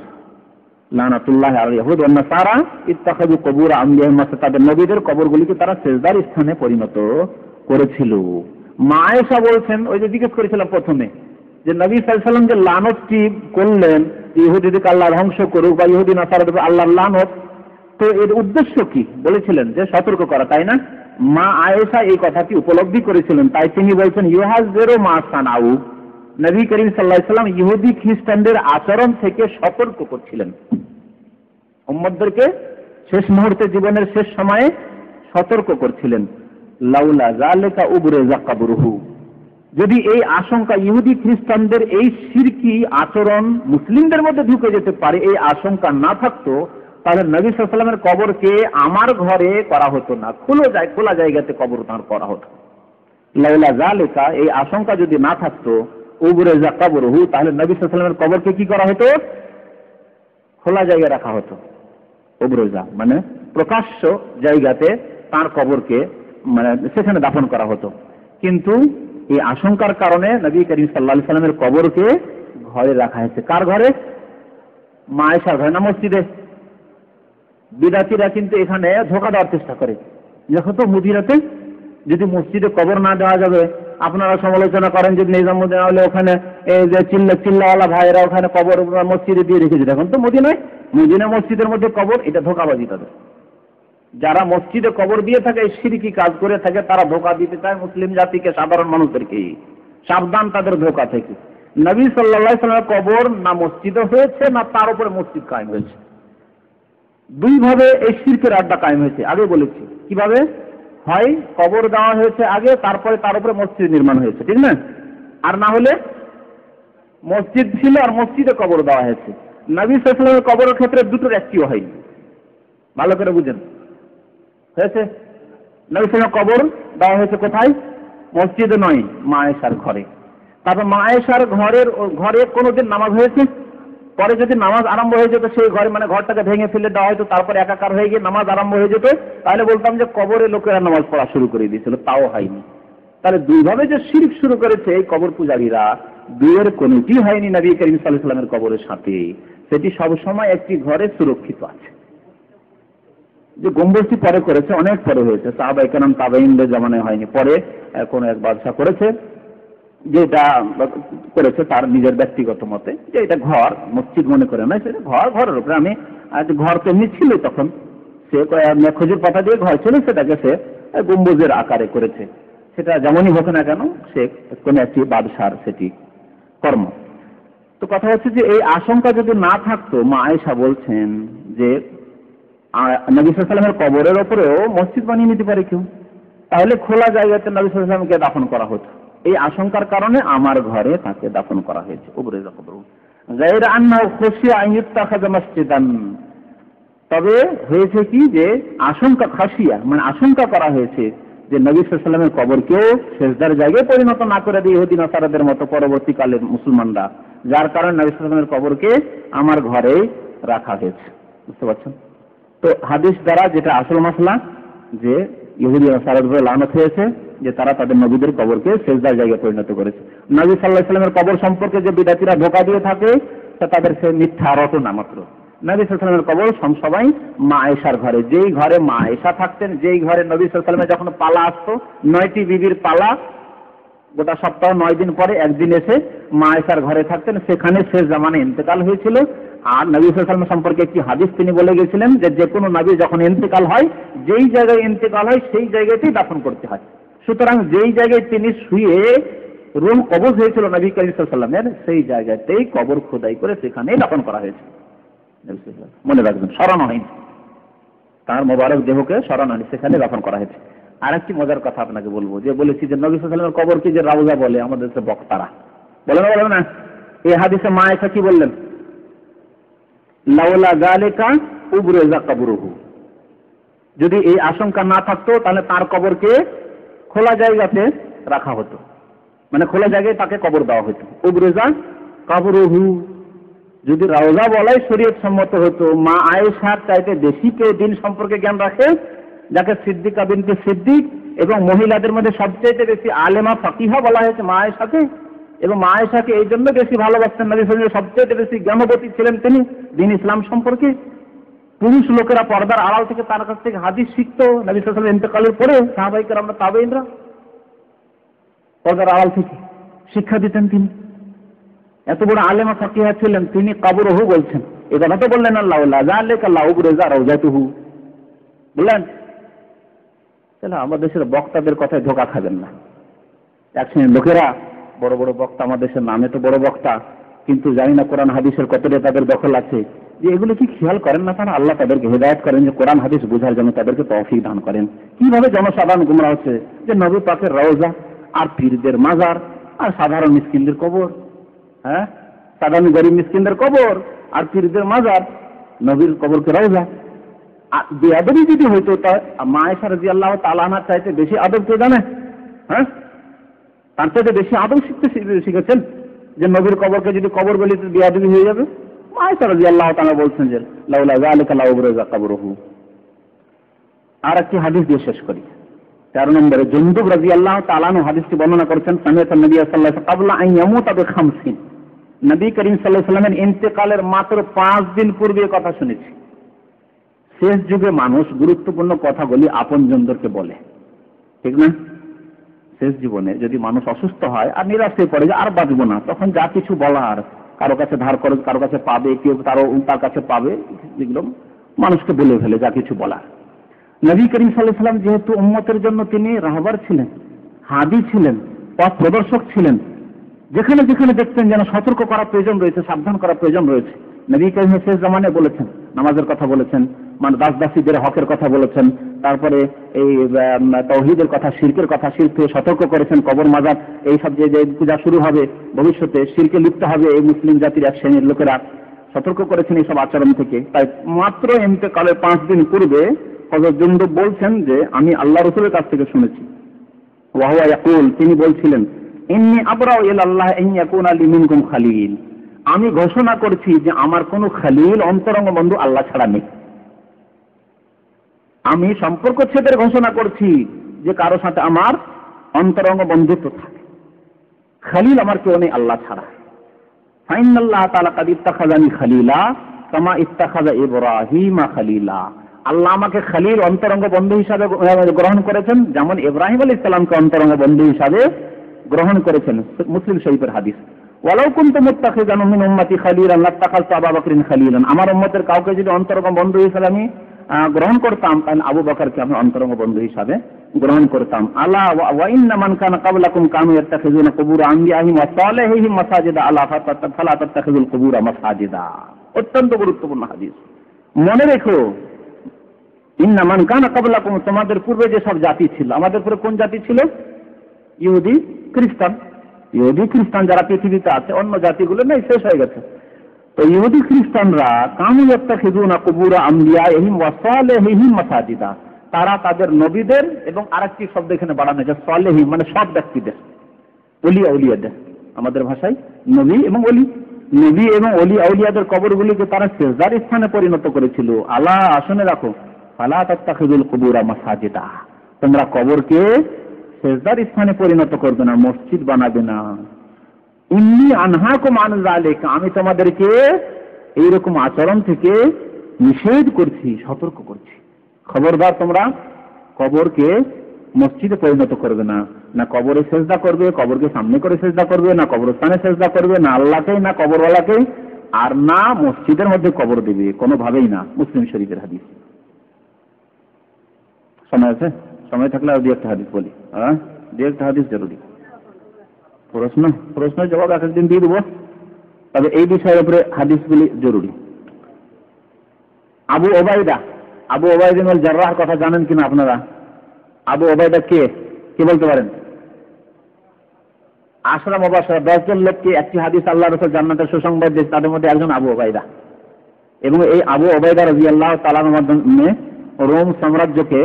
লানাতুল্লাহি আলাল ইয়াহুদ ওয়ান নাসারা ইত্তাখাযু কুবুর আমবিয়াহিম মাসাজিদ, তাদের নবীদের কবরগুলিকে তারা সিজদার স্থানে পরিণত করেছিল। মা আয়েশা বলছেন, ওই যে জিজ্ঞেস করেছিলাম প্রথমে যে নবী সাল্লাল্লাহু আলাইহি ওয়াসাল্লাম যে লানতটি করলেন, ইহুদিদেরকে আল্লাহ ধ্বংস করুক বা ইহুদি নাসারাদের উপর আল্লাহর লানত, তো এর উদ্দেশ্য কি? বলেছিলেন যে সতর্ক করা, তাই না? মা আয়েশা এই কথাটি উপলব্ধি করেছিলেন, তাই তিনি বলছেন ইউহাযিরু মা সানাউ, নবী করিম সাল্লাল্লাহু আলাইহি ওয়াসাল্লাম ইহুদি খ্রিস্টানদের আচরণ থেকে সতর্ক করছিলেন, উম্মতদেরকে শেষ মুহূর্তে, জীবনের শেষ সময়ে সতর্ক করছিলেন। লাউলা যালিকা উবরিজা কবরুহু, যদি এই আশঙ্কা, ইহুদি খ্রিস্টানদের এই শিরকি আচরণ মুসলিমদের মধ্যে ঢুকে যেতে পারে, এই আশঙ্কা না থাকতো, তাহলে নবী সাল্লাল্লাহু আলাইহি ওয়াসাল্লামের কবরকে আমার ঘরে করা হতো না, খোলা জায়গাতে কবর তাঁর করা হতো। লাউলা যালিকা, এই আশঙ্কা যদি না থাকতো, উবরিজা কবরুহু, তাহলে নবী সাল্লাল্লাহু আলাইহি ওয়াসাল্লামের কবরকে কি করা হতো? খোলা জায়গায় রাখা হতো। উবরিজা মানে প্রকাশ্য জায়গাতে তার কবরকে মানে সেখানে দাফন করা হতো। কিন্তু এই আশঙ্কার কারণে নবী করিম সাল্লাল্লাহু আলাইহি ওয়াসাল্লামের কবরকে ঘরে রাখা হয়েছে। কার ঘরে? মা আয়েশার ঘরে না মসজিদে? বিদাতিরা কিন্তু এখানে ধোঁকা দেওয়ার চেষ্টা করে, দেখো তো মদিনাতে যদি মসজিদে কবর না দেওয়া যাবে, আপনারা সমালোচনা করেন যে নিজামুদ্দিন হলে ওখানে এই যে চিল্লাওয়ালা ভাইয়েরা ওখানে কবর মসজিদে দিয়ে রেখেছে, দেখুন তো মদিনা মসজিদের মধ্যে কবর, এটা ধোঁকাবাজি তাদের। যারা মসজিদে কবর দিয়ে থাকে, শিরকি কাজ করে থাকে, তারা ধোঁকা দিতে চায় মুসলিম জাতিকে, সাধারণ মানুষদেরকে। সাবধান তাদের ধোঁকা থেকে। নবী সাল্লাল্লাহু আলাইহি ওয়াসাল্লামের কবর না মসজিদে হয়েছে, না তার উপরে মসজিদ কায়েম হয়েছে। দুই ভাবে এই শিরকের আড্ডা কায়েম হয়েছে, আগে বলেছি কিভাবে। হয় কবর দেওয়া হয়েছে আগে, তারপরে তার উপরে মসজিদ নির্মাণ হয়েছে, ঠিক না? আর না হলে মসজিদ ছিল আর মসজিদে কবর দেওয়া হয়েছে। নবী সাল্লাল্লাহু আলাইহি ওয়াসাল্লামের কবরের ক্ষেত্রে দুটোর একটিও হয়নি, ভালো করে বুঝেন। হয়েছে নবী সাল্লাল্লাহু আলাইহি ওয়াসাল্লামের কবর দেওয়া হয়েছে কোথায়? মসজিদে নয়, মা আয়েশার ঘরে। তারপর মা আয়েশার ঘরে কোনোদিন নামাজ হয়েছে? পরে যদি নামাজ আরম্ভ হয়ে যেত সেই ঘরে, মানে ঘরটাকে ভেঙে ফেলে দেওয়া হয়তো, তারপরে একাকার হয়ে গিয়ে নামাজ আরম্ভ হয়ে যেত, তাহলে বলতাম যে কবরে লোকেরা নামাজ পড়া শুরু করে দিয়েছিল, তাও হয়নি। তাহলে দুইভাবে যে শিরক শুরু করেছে এই কবর পূজারীরা, দুইয়ের কোনোটি হয়নি নবী করিম সাল্লাল্লাহু আলাইহি ওয়াসাল্লামের কবরের সাথে। সেটি সবসময় একটি ঘরে সুরক্ষিত আছে। যে গম্বুজটি পরে করেছে, অনেক পরে হয়েছে, সাহাবায়ে কেরাম তাবেঈনদের জামানায় হয়নি, পরে কোন এক বাদশা করেছে, যেটা করেছে তার নিজের ব্যক্তিগত মতে, যে এটা ঘর, মসজিদ মনে করে না, সেটা ঘরের উপরে আমি ঘর তো এমনি ছিল তখন, সে খজুর পাতা দিয়ে ঘর ছিল, সেটাকে সে গম্বুজের আকারে করেছে। সেটা যেমনই হোক না কেন, সে কোন একটি বাদশার সেটি কর্ম। তো কথা হচ্ছে যে এই আশঙ্কা যদি না থাকতো, মা আয়েশা বলছেন যে নবী সাল্লাল্লাহু আলাইহি ওয়াসাল্লামের কবরের উপরেও মসজিদ বানিয়ে নিতে পারে কেউ, তাহলে খোলা জায়গাতে নবী সাল্লাল্লাহু আলাইহি ওয়াসাল্লামকে দাফন করা হতো। এই আশঙ্কার কারণে আমার ঘরে তাকে দাফন করা হয়েছে। উবরিজা কবরুহু গায়রা আন্নাহু খুশিয়া আন ইত্তাখাযা মসজিদান, তবে হয়েছে কি যে আশঙ্কা, খাসিয়া মানে আশঙ্কা করা হয়েছে যে নবী সাল্লাল্লাহু আলাইহি ওয়াসাল্লামের কবরকে সেজদার জায়গায় পরিণত না করে দিয়ে ইহুদি নাসারাদের মতো পরবর্তীকালের মুসলমানরা, যার কারণে নবী সাল্লাল্লাহু আলাইহি ওয়াসাল্লামের কবরকে আমার ঘরেই রাখা হয়েছে। বুঝতে পারছেন? তো হাদিস দ্বারা যেটা আসল মাসলা, যে ইহুদি নাসারাদের লানত হয়েছে যে তারা তাদের নবীদের কবরকে সেজদার জায়গায় পরিণত করেছে। নবী সাল্লাল্লাহু আলাইহি ওয়াসাল্লামের কবর সম্পর্কে যে বিদাতীরা ধোঁকা দিয়ে থাকে তা তাদের সে মিথ্যা রটনা মাত্র। নবী সাল্লাল্লাহু আলাইহি ওয়াসাল্লামের কবর সবাই মা আয়েশার ঘরে, যেই ঘরে মা আয়েশা থাকতেন, যেই ঘরে নবী সাল্লাল্লাহু আলাইহি ওয়াসাল্লামের যখন পালা আসতো, 9টি বিবির পালা, গোটা সপ্তাহ 9 দিন পরে একদিন এসে মা আয়েশার ঘরে থাকতেন, সেখানে শেষ জামানে ইন্তেকাল হয়েছিল। আর নবী সাল্লাল্লাহু আলাইহি ওয়াসাল্লাম সম্পর্কে একটি হাদিস তিনি বলে গেছিলেন যে কোনো নবী যখন ইন্তেকাল হয়, যেই জায়গায় ইন্তেকাল হয় সেই জায়গাতেই দাফন করতে হয়। সুতরাং যেই জায়গায় তিনি শুয়ে রূহ কবজ হয়েছিল নবী করিম সাল্লাল্লাহু আলাইহি ওয়াসাল্লামের, সেই জায়গাতেই কবর খোদাই করে সেখানেই দাফন করা হয়েছে। মনে রাখবেন, সরানো হয়নি, তার মোবারক দেহকে সরানো হয়নি, সেখানে দাফন করা হয়েছে। আর একটি মজার কথা আপনাকে বলবো, যে বলেছি যে নবী সাল্লাল্লাহু আলাইহি ওয়াসাল্লামের কবরকে যে রাউজা বলে আমাদের দেশে বক্তারা বলে না, এই হাদিসে মা আয়েশা কি বললেন? লাউলা যালিকা উবরিজা কবরুহু, যদি এই আশঙ্কা না থাকতো তাহলে তার কবরকে খোলা জায়গাতে রাখা হতো, মানে খোলা জায়গায় তাকে কবর দেওয়া হতো। উবরিজা কবরুহু, যদি রাউজা বলাই শরীয়ত সম্মত হতো, মা আয়েশার চাইতে বেশি কেউ দিন সম্পর্কে জ্ঞান রাখে, যাকে সিদ্দিকা বিনতে সিদ্দিক এবং মহিলাদের মধ্যে সবচেয়ে বেশি আলেমা ফাকিহা বলা হয়েছে মা আয়েশাকে, এবং মা আয়েশাকে এই জন্য বেশি ভালোবাসতেন, নবী সাল্লাল্লাহু আলাইহি ওয়াসাল্লাম সবচেয়ে বেশি জ্ঞানবতী ছিলেন তিনি দিন ইসলাম সম্পর্কে। পুরুষ লোকেরা পর্দার আড়াল থেকে তার কাছ থেকে হাদিস শিখতো, নবী সাল্লাল্লাহু আলাইহি ওয়াসাল্লাম ইন্তেকালের পরে সাহাবায়ে কেরাম তাবেঈনরা পর্দার আড়াল থেকে শিক্ষা দিতেন। তিনি এত বড় আলেমা ফাকিহা ছিলেন, তিনি কবরহু বলছেন, এই কথা তো বললেন আল্লাহ যালিকা লাউবরিজা রাউজাতুহু বললেন। তাহলে আমাদের দেশের বক্তাদের কথায় ধোঁকা খাবেন না। এক শ্রেণীর লোকেরা, বড় বড় বক্তা, আমাদের দেশের নামে তো বড় বক্তা, কিন্তু জানি না কোরআন হাদিসের কতটা তাদের দখল আছে, যে এগুলো কি খেয়াল করেন না তারা? আল্লাহ তাদেরকে হেদায়েত করেন যে কোরআন হাদিস বোঝার জন্য, তাদেরকে তৌফিক দান করেন। কিভাবে জনসাধারণ গুমরাহ হচ্ছে যে নবী পাকের রওজা আর পীরদের মাজার আর সাধারণ মিসকিনদের কবর, হ্যাঁ, সাধারণ গরিব মিসকিনদের কবর আর পীরদের মাজার, নবীর কবরকে রওজা। আর বেয়াদবি যদি হইতো, তা মা আয়েশা রাদিয়াল্লাহু তাআলা আনহার চাইতে বেশি আদব কে জানে? হ্যাঁ, তার চাইতে বেশি আদব শিখেছেন যে নবীর কবরকে যদি কবর বলি তো বেয়াদবি হয়ে যাবে। মা আয়েশা রাদিয়াল্লাহু তাআলা বলছেন যে লাউলা যালিকা লাউবরিজা কবরুহু। আর একটি হাদিস দিয়ে শেষ করি, 13 নম্বরে জুনদুব রাদিয়াল্লাহু তাআলা আনহু হাদিসটি বর্ণনা করেছেন, সামিআতুন নবী সাল্লাল্লাহু আলাইহি ওয়াসাল্লাম ক্বাবলা আন ইয়ামুতা বি50, নবী করিম সাল্লাল্লাহু আলাইহি ওয়াসাল্লামের ইন্তেকালের মাত্র 5 দিন পূর্বে কথা শুনেছি। শেষ যুগে মানুষ গুরুত্বপূর্ণ কথাগুলি আপনজনদেরকে বলে, ঠিক না? শেষ জীবনে যদি মানুষ অসুস্থ হয় আর নিরাশ হয়ে পড়ে যে আর বাঁচবো না, তখন যা কিছু বলার, কারো কাছে ধার করে, কারো কাছে পাবে, কেউ তার কাছে পাবে, যেগুলো মানুষকে বলে ফেলে যা কিছু বলার। নবী করিম সাল্লাল্লাহু আলাইহি ওয়াসাল্লাম যেহেতু উম্মতের জন্য তিনি রাহবার ছিলেন, হাদি ছিলেন, পথ প্রদর্শক ছিলেন, যেখানে যেখানে দেখতেন যেন সতর্ক করা প্রয়োজন রয়েছে, সাবধান করা প্রয়োজন রয়েছে, নবী করিম শেষ জামানে বলেছেন, নামাজের কথা বলেছেন, মানে দাস-দাসীদের হকের কথা বলেছেন, তারপরে এই তাওহীদের কথা, শিরকের কথা, শিরক থেকে সতর্ক করেছেন, কবর মাজার এইসব যে পূজা শুরু হবে ভবিষ্যতে, শিরকে লিপ্ত হবে এই মুসলিম জাতির এক শ্রেণীর লোকেরা, সতর্ক করেছেন এইসব আচরণ থেকে। তাই মাত্র ইন্তেকালের 5 দিন পূর্বে হযরত জুনদুব বলছেন যে আমি আল্লাহ রাসূলের কাছ থেকে শুনেছি, ওয়া হুয়া ইয়াকুল, তিনি বলছিলেন, ইন্নী আবরাউ ইলাল্লাহ আন ইয়াকুনা লি মিনকুম খালিল, আমি ঘোষণা করছি যে আমার কোনো খালিল, অন্তরঙ্গ বন্ধু আল্লাহ ছাড়া নেই। আমি সম্পর্ক ছেদের ঘোষণা করছি যে কারো সাথে আমার অন্তরঙ্গ বন্ধুত্ব থাকে, খালিল আমার কেউ নেই আল্লাহ ছাড়া। ফাইনাল্লাহ তাআলা কাদ ইত্তাখাযানি খালিলা কামা ইত্তাখাযা ইব্রাহিমা খালিলা, আল্লাহ আমাকে খালিল, অন্তরঙ্গ বন্ধু হিসাবে গ্রহণ করেছেন, যেমন ইব্রাহিম আলাইহিস সালামকে অন্তরঙ্গ বন্ধু হিসাবে গ্রহণ করেছেন। মুসলিম শরীফের হাদিস, ওয়ালাউ কুনতু মুত্তাখিযান মিন উম্মতি খালিলান লাত্তাখাযতু আবু বকরিন খালিলান, আমার উম্মতের কাউকে যদি অন্তরঙ্গ বন্ধু হিসাবে আমি গ্রহণ করতাম, তাহলে আবু বকরকে আমি অন্তরঙ্গ বন্ধু হিসাবে গ্রহণ করতাম। আলা ওয়া ইন্না মান কানা ক্বাবলাকুম কানু ইয়াত্তাখিযুনা কুবুর আনবিয়াহিম ওয়া সালিহিহিম মাসাজিদা আলা ফালা তাত্তাখিযুল কুবুরা মাসাজিদা। অত্যন্ত গুরুত্বপূর্ণ হাদিস, মনে রেখো, ইন্না মান কানা ক্বাবলাকুম, তোমাদের পূর্বে যে সব জাতি ছিল, আমাদের পূর্বে কোন জাতি ছিল? ইহুদি খ্রিস্টান। ইহুদি খ্রিস্টান যারা পৃথিবীতে আছে, অন্য জাতিগুলো নেই, শেষ হয়ে গেছে। তো ইহুদি খ্রিস্টানরা কানু ইয়াত্তাখিযুনা কুবুরা আনবিয়াহিম ওয়া সালিহিহিম মাসাজিদা, তারা তাদের নবীদের এবং আরেকটি শব্দ এখানে বাড়ানো যায় সালেহীন, মানে সব ব্যক্তিদের, ওলিয়া উলিয়াদের, আমাদের ভাষায় নবী এবং ওলি, নবী এবং ওলি আউলিয়াদের কবরগুলিকে তারা সিজদার স্থানে পরিণত করেছিল। আল্লাহ শুনে রাখো, ফালা তাত্তাখিযুল কুবুরা মাসাজিদা, তোমরা কবরকে সিজদার স্থানে পরিণত করবে না, মসজিদ বানাবে না। ইন্নী আনহাকুম আন যালিকা, আমি তোমাদেরকে এইরকম আচরণ থেকে নিষেধ করছি, সতর্ক করছি। খবরদার তোমরা কবরকে মসজিদে পরিণত করবে না, না কবরে সেজদা করবে, কবরকে সামনে করে সেজদা করবে, না কবরস্থানে সেজদা করবে, না আল্লাহকে, না কবরওয়ালাকে, আর না মসজিদের মধ্যে কবর দেবে, কোনোভাবেই না। মুসলিম শরীফের হাদিস। সময় আছে? সময় থাকলে আর দু একটা হাদিস বলি। দু একটা হাদিস জরুরি। প্রশ্নের জবাব এক একদিন দিয়ে দেবো, তবে এই বিষয়ের উপরে হাদিসগুলি জরুরি। আবু ওবায়দা ইবনুল জাররাহ কথা জানেন কিনা আপনারা? আবু ওবায়দা কে বলতে পারেন? আশরা মুবাশশারা, 10 জন লোককে একটি হাদিস আল্লাহ রাসূল জান্নাতের সুসংবাদ দিয়েছে, তাদের মধ্যে একজন আবু ওবায়দা। এবং এই আবু ওবায়দা রাদিয়াল্লাহু তাআলা আনহুর মাধ্যমে রোম সাম্রাজ্যকে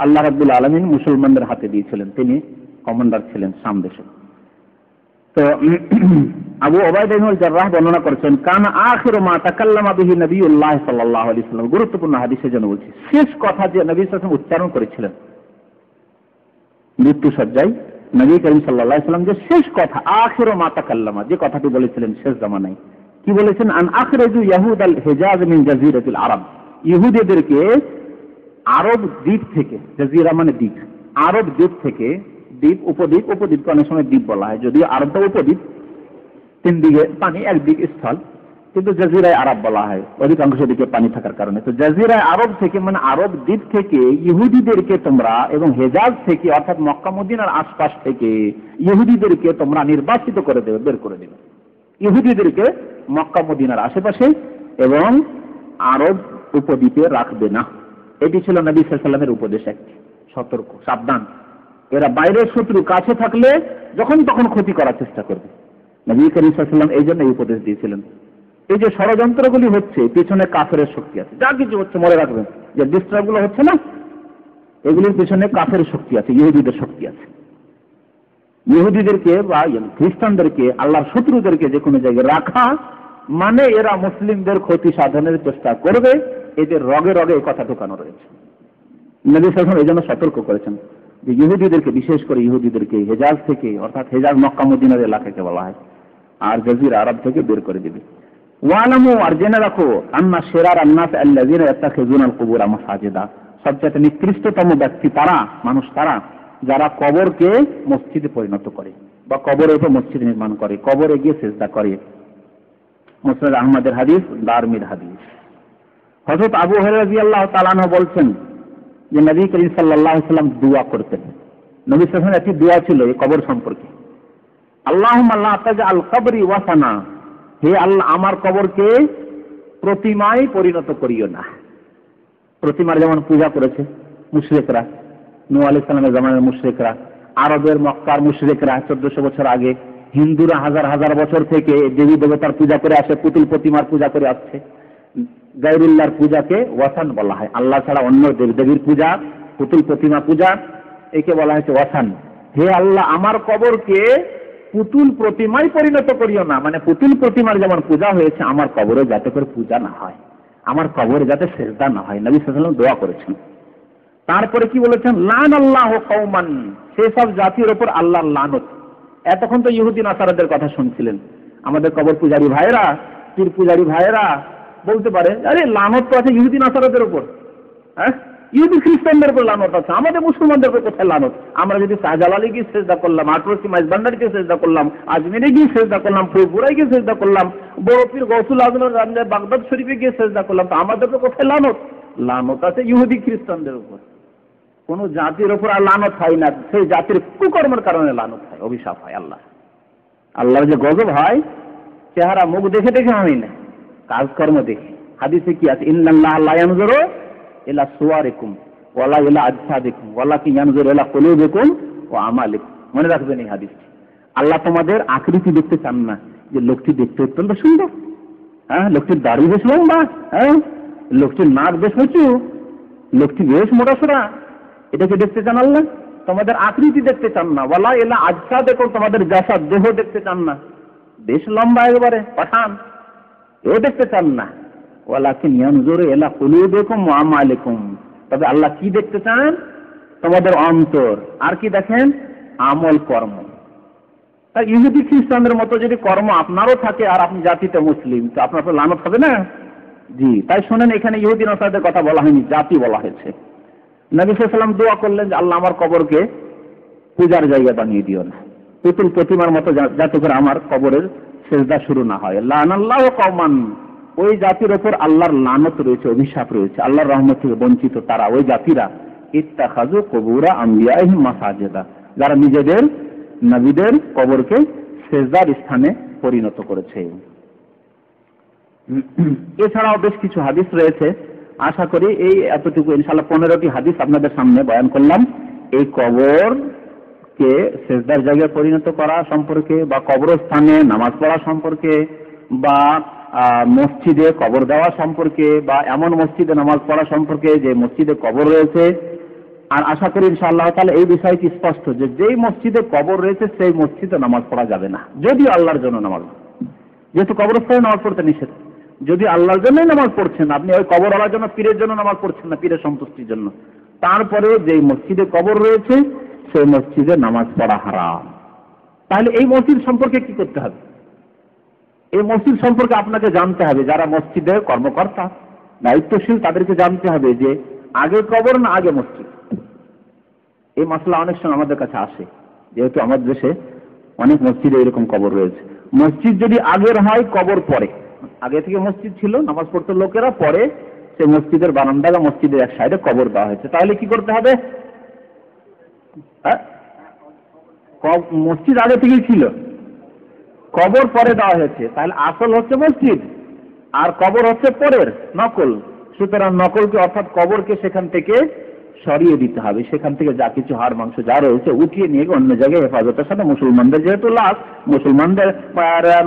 আল্লাহ রাব্বুল আলামিন মুসলমানদের হাতে দিয়েছিলেন। তিনি কমান্ডার ছিলেন শাম দেশে। তো আবু ওবায়দা ইবনুল জাররাহ বর্ণনা করেছেন, কান আখিরু মা তাকাল্লামা বিহি নবিয়ুল্লাহ সাল্লাল্লাহু আলাইহি ওয়াসাল্লাম, গুরুত্বপূর্ণ হাদিসের জন্য বলছি, শেষ কথা যে নবী সাল্লাল্লাহু আলাইহি ওয়াসাল্লাম উচ্চারণ করেছিলেন মৃত্যু সজ্জায়, নবী করিম সাল্লাল্লাহু আলাইহি ওয়াসাল্লাম যে শেষ কথা, আখিরু মা তাকাল্লামা, যে কথাটি বলেছিলেন শেষ জামানায়, কি বলেছেন? আন আখরাজু ইয়াহুদাল হিজাজ মিন জাজিরাতিল আরব, ইহুদিদেরকে আরব দ্বীপ থেকে, জাজিরা মানে দ্বীপ, আরব দ্বীপ থেকে, দ্বীপ উপদ্বীপকে অনেক সময় দ্বীপ বলা হয়, যদিও আরবটা উপদ্বীপ, তিন দিকে পানি, একদিক স্থল, কিন্তু জাজিরায় আরব বলা হয় অধিকাংশ দিকে পানি থাকার কারণে। তো জাজিরায় আরব থেকে মানে আরব দ্বীপ থেকে ইহুদিদেরকে তোমরা, এবং হেজাজ থেকে অর্থাৎ মক্কা মদিনার আশপাশ থেকে ইহুদিদেরকে তোমরা নির্বাসিত করে দেবে, বের করে দেবে। ইহুদিদেরকে মক্কা মদিনার আশেপাশে এবং আরব উপদ্বীপে রাখবে না। এটি ছিল নবী সাল্লাল্লাহু আলাইহি ওয়াসাল্লামের উপদেশ, একটি সতর্ক, সাবধান, এরা বাইরের শত্রু, কাছে থাকলে যখন তখন ক্ষতি করার চেষ্টা করবে। নবী করিম সাল্লাল্লাহু আলাইহি ওয়াসাল্লাম এই জন্য এই উপদেশ দিয়েছিলেন। এই যে ষড়যন্ত্রগুলি হচ্ছে, পিছনে কাফেরের শক্তি আছে, যা কিছু হচ্ছে মনে রাখবেন, যে ডিস্টার্ব গুলো হচ্ছে না, এগুলির পিছনে কাফের শক্তি আছে, ইহুদিদের শক্তি আছে। ইহুদিদেরকে বা খ্রিস্টানদেরকে, আল্লাহর শত্রুদেরকে যে কোনো জায়গায় রাখা মানে এরা মুসলিমদের ক্ষতি সাধনের চেষ্টা করবে, এদের রগে রগে এই কথা ঢোকানো রয়েছে। নবী সাল্লাল্লাহু আলাইহি ওয়াসাল্লাম এই জন্য সতর্ক করেছেন যে ইহুদিদেরকে, বিশেষ করে ইহুদিদেরকে হেজাজ থেকে, অর্থাৎ হেজাজ মক্কা মদিনার এলাকাকে বলা হয়, আর জাজিরা আরব থেকে বের করে দিবে। ওয়ালামু, আর জেনে রাখো, আন্না শিরার আন্নাস আল্লাযিনা ইয়াত্তাখিযুনাল কুবুরা মাসাজিদা, সবচেয়ে নিকৃষ্টতম ব্যক্তি তারা, মানুষ তারা, যারা কবরকে মসজিদে পরিণত করে বা কবরের উপর মসজিদ নির্মাণ করে, কবরে গিয়ে সিজদা করে। মুসনাদ আহমদের হাদিস, দারমির হাদিস। হযরত আবু হুরায়রা রাদিয়াল্লাহু তাআলা আনহু বলছেন যে নবী করিম সাল্লাল্লাহু আলাইহি ওয়াসাল্লাম দোয়া করতেন। নবী সাল্লাল্লাহু আলাইহি ওয়াসাল্লাম একটি দোয়া ছিল এই কবর সম্পর্কে, আল্লাহুম্মা লা তাজআল কবরি ওয়াসানা, হে আল্লাহ আমার কবরকে প্রতিমায় পরিণত করিও না। প্রতিমার যেমন পূজা করেছে মুশরিকরা, নূহ আলাইহিস সালামের জামানার মুশরিকরা, আরবের মক্কার মুশরিকরা 1400 বছর আগে, হিন্দুরা হাজার হাজার বছর থেকে দেবী দেবতার পূজা করে আসে, পুতুল প্রতিমার পূজা করে আসছে। গায়রুল্লাহর পূজাকে ওয়াসান বলা হয়, আল্লাহ ছাড়া অন্য দেবীর পূজা, পুতুল প্রতিমা পূজা, একে বলা হয়েছে ওয়াসান। হে আল্লাহ আমার কবরকে পুতুল প্রতিমায় পরিণত করিও না, মানে পুতুল প্রতিমার যেমন পূজা হয়েছে আমার কবরে যাতে করে পূজা না হয়, আমার কবরে যাতে সেজদা না হয়। নবী সাল্লাল্লাহু আলাইহি ওয়াসাল্লাম দোয়া করেছেন। তারপরে কি বলেছেন? লান আল্লাহু কওমান, সেসব জাতির উপর আল্লাহর লানত। এতক্ষণ তো ইহুদি নাসারাদের কথা শুনছিলেন, আমাদের কবর পূজারী ভাইয়েরা, পীর পূজারী ভাইয়েরা বলতে পারে, আরে লানত তো আছে ইহুদি নাসারাদের উপর, হ্যাঁ ইহুদি খ্রিস্টানদের উপর লানত আছে, আমাদের মুসলমানদের উপর কোথায় লানত? আমরা যদি শাহজালালে গিয়ে সেজদা করলাম, আটরসি মাইজবান্ডারকে সেজদা করলাম, আজমিরে গিয়ে সেজদা করলাম, ফুরফুরায় গিয়ে সেজদা করলাম, বড় পীর গৌসুল আজমের বাগদাদ শরীফে গিয়ে সেজদা করলাম, তো আমাদের উপর কোথায় লানত? লানত আছে ইহুদি খ্রিস্টানদের উপর। কোন জাতির উপর আর লানত হয় না, সেই জাতির কুকর্মের কারণে লানত হয়, অভিশাপ হয়। আল্লাহর যে গজব হয় চেহারা মুখ দেখে দেখে হয় না, কাজকর্ম দেখে। হাদিসে কি আছে? ইন্নাল্লাহা লা ইয়ানজুরু ইলা সুওয়ারিকুম ওয়ালা ইলা আজসাদিকুম ওয়ালাকিন ইয়ানজুরু ইলা কুলুবিকুম ওয়া আমালিকুম। মনে রাখবেন এই হাদিস। আল্লাহ তোমাদের আকৃতি দেখতে চান না, যে লোকটি দেখতে অত্যন্ত সুন্দর, হ্যাঁ লোকটির দাড়ি বেশ লম্বা, হ্যাঁ লোকটির নাক বেশ উঁচু, লোকটি বেশ মোটাসোটা, এটাকে দেখতে চান আল্লাহ? তোমাদের আকৃতি দেখতে চান না, ওয়ালা এলা আজসা দেখো, তোমাদের জাসাদ দেহ দেখতে চান না, বেশ লম্বা একেবারে পাঠান, এও দেখতে চান না। ওয়ালাকিন ইয়ানজুরু ইলা কুলুবিকুম ওয়া আমালিকুম, তবে আল্লাহ কি দেখতে চান? তোমাদের অন্তর, আর কি দেখেন? আমল কর্ম। তাই ইহুদি খ্রিস্টানদের মতো যদি কর্ম আপনারও থাকে আর আপনি জাতিতে মুসলিম, তো আপনার তো লানত হবে না? জি, তাই শোনেন, এখানে ইহুদি নাসারাদের কথা বলা হয়নি, জাতি বলা হয়েছে। নবী সাল্লাল্লাহু আলাইহি ওয়াসাল্লাম দোয়া করলেন যে আল্লাহ আমার কবরকে পূজার জায়গা বানিয়ে দিও না, পুতুল প্রতিমার মতো, যাতে করে আমার কবরের সেজদা শুরু না হয়। লানাল্লাহু কওমান, ওই জাতির ওপর আল্লাহর লানত রয়েছে, অভিশাপ রয়েছে, আল্লাহর রহমত থেকে বঞ্চিত তারা, ওই জাতিরা ইত্তাখাযু কুবুরা আমবিয়াইহিম মাসাজিদা, যারা নিজেদের নবীদের কবরকে সেজদার স্থানে পরিণত করেছে। এছাড়াও বেশ কিছু হাদিস রয়েছে, আশা করি এই এতটুকু ইনশাআল্লাহ 15টি হাদিস আপনাদের সামনে বয়ান করলাম এই কবরকে সেজদার জায়গায় পরিণত করা সম্পর্কে, বা কবরস্থানে নামাজ পড়া সম্পর্কে, বা মসজিদে কবর দেওয়া সম্পর্কে, বা এমন মসজিদে নামাজ পড়া সম্পর্কে যে মসজিদে কবর রয়েছে। আর আশা করি ইনশাআল্লাহ তাআলা এই বিষয়টি স্পষ্ট যে যেই মসজিদে কবর রয়েছে সেই মসজিদে নামাজ পড়া যাবে না, যদি আল্লাহর জন্য নামাজ, যেহেতু কবরস্থানে নামাজ পড়তে নিষেধ। যদি আল্লাহর জন্যই নামাজ পড়ছেন, আপনি ওই কবরওয়ালার জন্য, পীরের জন্য নামাজ পড়ছেন না, পীরের সন্তুষ্টির জন্য, তারপরেও যেই মসজিদে কবর রয়েছে সেই মসজিদে নামাজ পড়া হারাম। তাহলে এই মসজিদ সম্পর্কে কি করতে হবে? এই মসজিদ সম্পর্কে আপনাকে জানতে হবে, যারা মসজিদের কর্মকর্তা দায়িত্বশীল তাদেরকে জানতে হবে যে আগে কবর না আগে মসজিদ। এই মাসলা অনেক সময় আমাদের কাছে আসে, যেহেতু আমাদের দেশে অনেক মসজিদে এরকম কবর রয়েছে। মসজিদ যদি আগের হয়, কবর পরে, আগে থেকে মসজিদ ছিল, নামাজ পড়তো লোকেরা, পরে সেই মসজিদের বারান্দা বা মসজিদের এক সাইডে কবর দেওয়া হয়েছে, তাহলে কি করতে হবে? মসজিদ আগে থেকেই ছিল, কবর পরে দেওয়া হয়েছে, তাহলে আসল হচ্ছে মসজিদ আর কবর হচ্ছে পরের নকল। সুতরাং নকলকে, অর্থাৎ কবরকে সেখান থেকে সরিয়ে দিতে হবে, সেখান থেকে যা কিছু হাড় মাংস যা রয়েছে উঠিয়ে নিয়ে অন্য জায়গায় হেফাজতের সাথে, মুসলমানদের যেহেতু লাশ, মুসলমানদের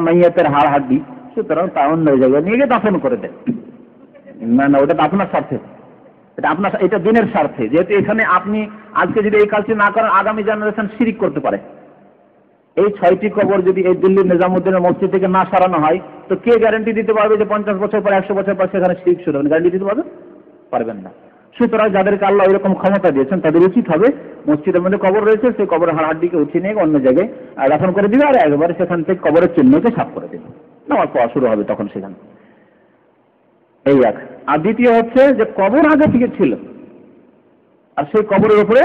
মাইয়াতের হাড় হাড্ডি, সুতরাং তা অন্য জায়গায় নিয়ে গিয়ে দাফন করে দেন। না না, ওটা আপনার স্বার্থে, এটা আপনার, এটা দিনের স্বার্থে। যেহেতু এখানে আপনি আজকে যদি এই কাজটি না করেন, আগামী জেনারেশন শিরিক করতে পারে। এই 6টি কবর যদি এই দিল্লির নিজামুদ্দিনের মসজিদ থেকে না সরানো হয়, তো কে গ্যারান্টি দিতে পারবে যে 50 বছর পর, 100 বছর পর সেখানে শিরিক শুরু হবে? গ্যারান্টি দিতে পারবেন না। সুতরাং যাদেরকে আল্লাহ এরকম ক্ষমতা দিয়েছেন তাদের উচিত হবে মসজিদের মধ্যে কবর রয়েছে, সেই কবরের হাড়িকে উঠিয়ে নিয়ে অন্য জায়গায় দাফন করে দিবে, আর একবারে সেখান থেকে কবরের চিহ্নকে সাফ করে দেবে, নামাজ পড়া শুরু হবে তখন সেখানে। এই এক। আর দ্বিতীয় হচ্ছে যে কবর আগে থেকে ছিল, আর সেই কবরের উপরে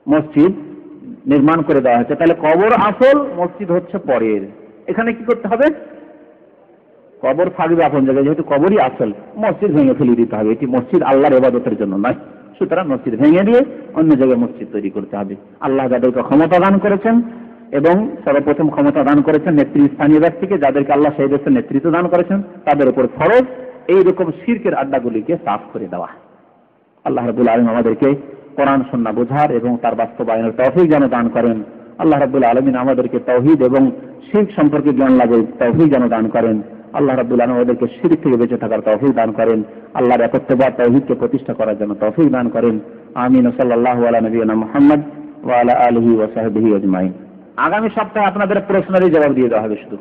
মসজিদ নির্মাণ করে দেওয়া হয়েছে, তাহলে কবর আসল, মসজিদ হচ্ছে পরের। এখানে কি করতে হবে? কবর থাকবে আপন জায়গায়, যেহেতু কবরই আসল, মসজিদ ভেঙে ফেলে দিতে হবে। এটি মসজিদ আল্লাহর ইবাদতের জন্য নয়, সুতরাং মসজিদ ভেঙে দিয়ে অন্য জায়গায় মসজিদ তৈরি করতে হবে। আল্লাহ যাদেরকে ক্ষমতা দান করেছেন, এবং সর্বপ্রথম ক্ষমতা দান করেছেন নেতৃস্থানীয় ব্যক্তিকে, যাদেরকে আল্লাহ সেই দেশের নেতৃত্ব দান করেছেন, তাদের উপর ফরজ এইরকম শিরকের আড্ডাগুলিকে সাফ করে দেওয়া। আল্লাহ রাব্বুল আলামিন আমাদেরকে কোরআন সুন্নাহ বোঝার এবং তার বাস্তবায়নের তৌফিক যেন দান করেন। আল্লাহ রাব্বুল আলামিন আমাদেরকে তাওহীদ এবং শিরক সম্পর্কে জ্ঞান লাভের তৌফিক যেন দান করেন। আল্লাহ রাব্বুল আলামিন আমাদেরকে শিরক থেকে বেঁচে থাকার তৌফিক দান করেন। আল্লাহর একত্ববাদ তাওহীদকে প্রতিষ্ঠা করার জন্য তৌফিক দান করেন। আমিন। সাল্লাল্লাহু আলা নবিয়িনা মুহাম্মদ ওয়া আলা আলিহি ওয়া সাহবিহি আজমাইন। আগামী সপ্তাহে আপনাদের প্রশ্নেরই জবাব দিয়ে দেওয়া হবে শুধু।